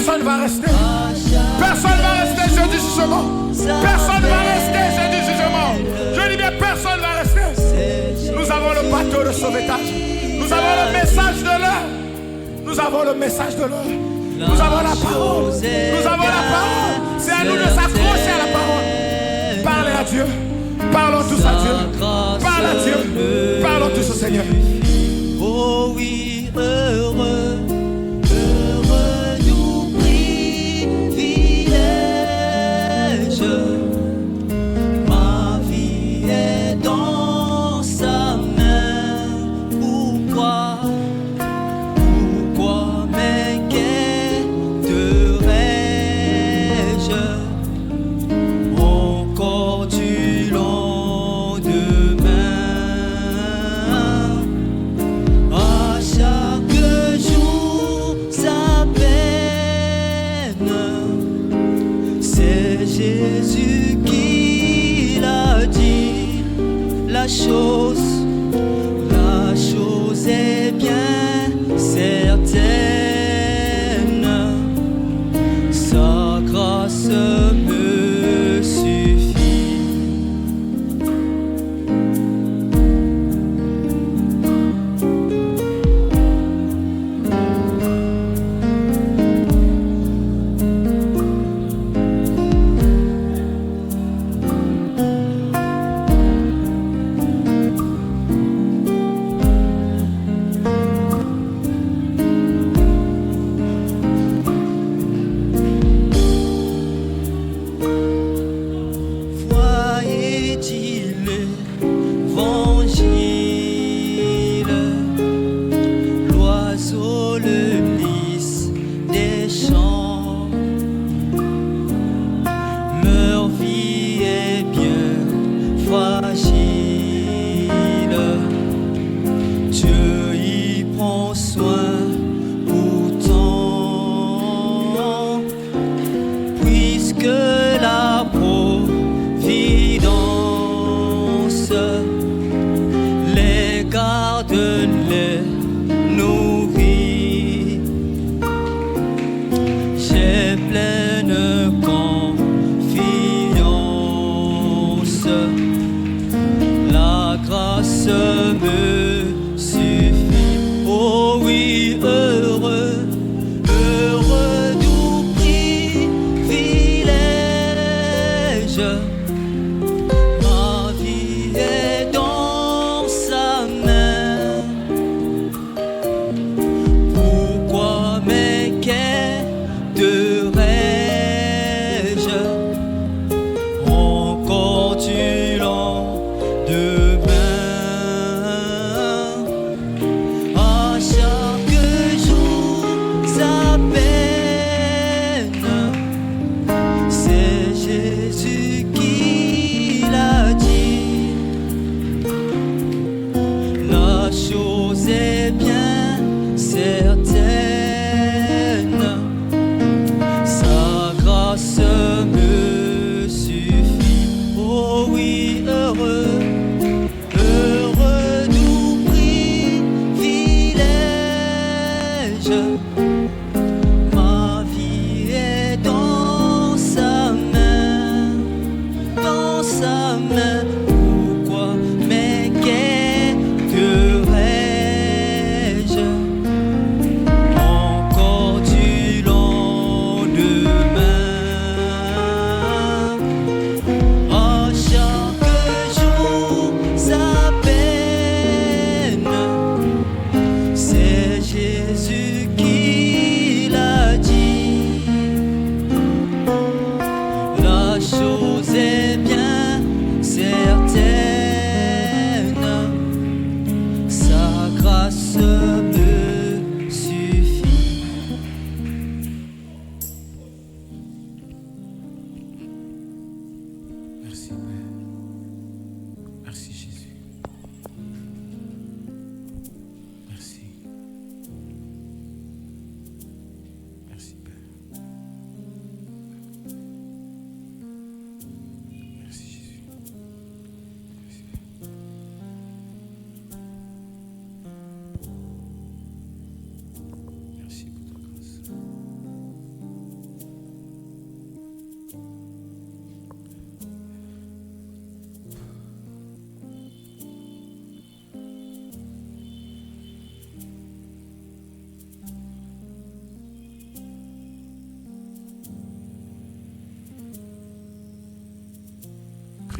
personne va rester. Personne va rester jour du jugement. Personne va rester jour du jugement. Je dis bien, personne va rester. Nous avons le bateau de sauvetage. Nous avons le message de l'heure. Nous avons le message de l'heure. Nous avons la parole. Nous avons la parole. C'est à nous de s'accrocher à la parole. Parlez à Dieu. Parlons tous à Dieu. Parle à Dieu. Parlons tous au Seigneur. Oh oui, heureux. Ma vie est dans sa main. Pourquoi m'inquiéterais-je encore du lendemain? À chaque jour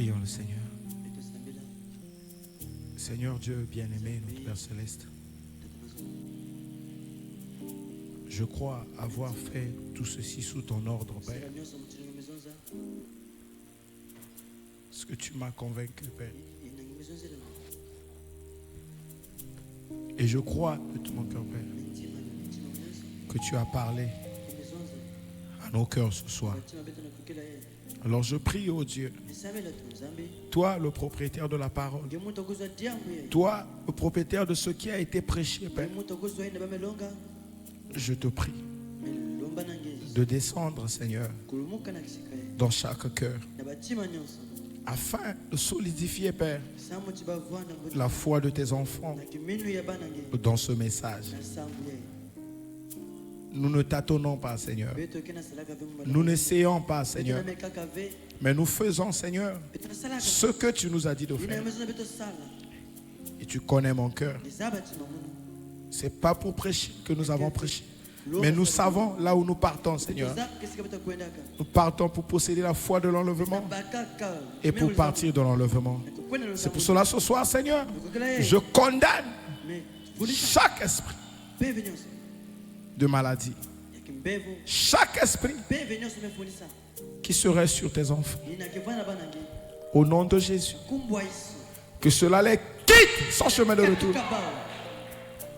Prions le Seigneur. Seigneur Dieu bien-aimé, notre Père Céleste, je crois avoir fait tout ceci sous ton ordre, Père. Ce que tu m'as convaincu, Père. Et je crois de tout mon cœur, Père, que tu as parlé à nos cœurs ce soir. Alors je prie, oh Dieu, toi le propriétaire de la parole, toi le propriétaire de ce qui a été prêché, Père, je te prie de descendre, Seigneur, dans chaque cœur, afin de solidifier, Père, la foi de tes enfants dans ce message. Nous ne tâtonnons pas, Seigneur. Nous n'essayons pas, Seigneur. Mais nous faisons, Seigneur, ce que tu nous as dit de faire. Et tu connais mon cœur. Ce n'est pas pour prêcher que nous avons prêché. Mais nous savons là où nous partons, Seigneur. Nous partons pour posséder la foi de l'enlèvement et pour partir de l'enlèvement. C'est pour cela ce soir, Seigneur, je condamne chaque esprit de maladie, chaque esprit qui serait sur tes enfants. Au nom de Jésus, que cela les quitte sans chemin de retour.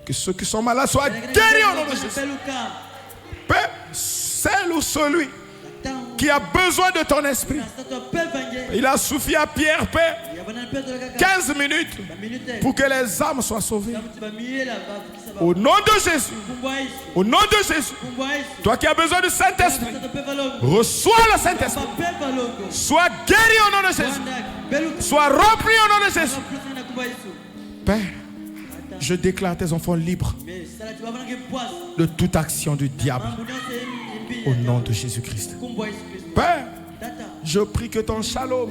Que ceux qui sont malades soient guéris au nom de Jésus. Père, celle ou celui qui a besoin de ton esprit, il a suffi à Pierre, Père, 15 minutes pour que les âmes soient sauvées. Au nom de Jésus, au nom de Jésus, toi qui as besoin du Saint-Esprit, reçois le Saint-Esprit. Sois guéri au nom de Jésus. Sois rempli au nom de Jésus. Père, je déclare tes enfants libres de toute action du diable au nom de Jésus-Christ. Père, je prie que ton shalom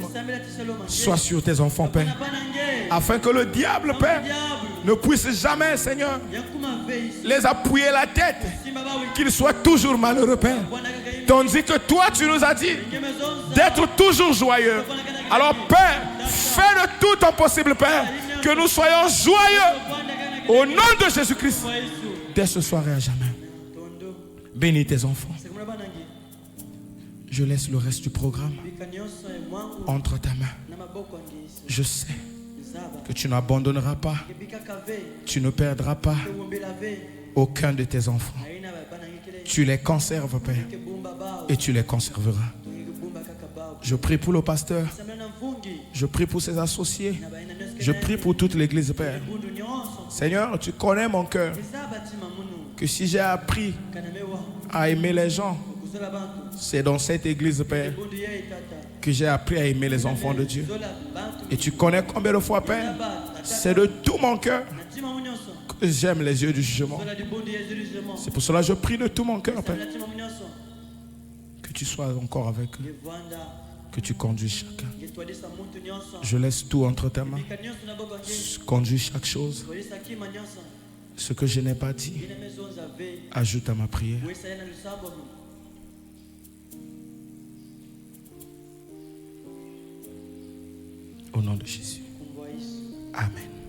soit sur tes enfants, Père, afin que le diable, Père, ne puisse jamais, Seigneur, les appuyer la tête, qu'ils soient toujours malheureux, Père. Tandis que toi, tu nous as dit d'être toujours joyeux. Alors, Père, fais de tout ton possible, Père, que nous soyons joyeux au nom de Jésus-Christ, dès ce soir et à jamais. Bénis tes enfants. Je laisse le reste du programme entre ta main. Je sais que tu n'abandonneras pas, tu ne perdras pas aucun de tes enfants. Tu les conserves, Père, et tu les conserveras. Je prie pour le pasteur, je prie pour ses associés, je prie pour toute l'église, Père. Seigneur, tu connais mon cœur, que si j'ai appris à aimer les gens, c'est dans cette église, Père, que j'ai appris à aimer les enfants de Dieu. Et tu connais combien de fois, Père, c'est de tout mon cœur que j'aime les yeux du jugement. C'est pour cela que je prie de tout mon cœur, Père, que tu sois encore avec eux, que tu conduis chacun. Je laisse tout entre tes mains. Conduis chaque chose. Ce que je n'ai pas dit, ajoute à ma prière. Au nom de Jésus. Amen.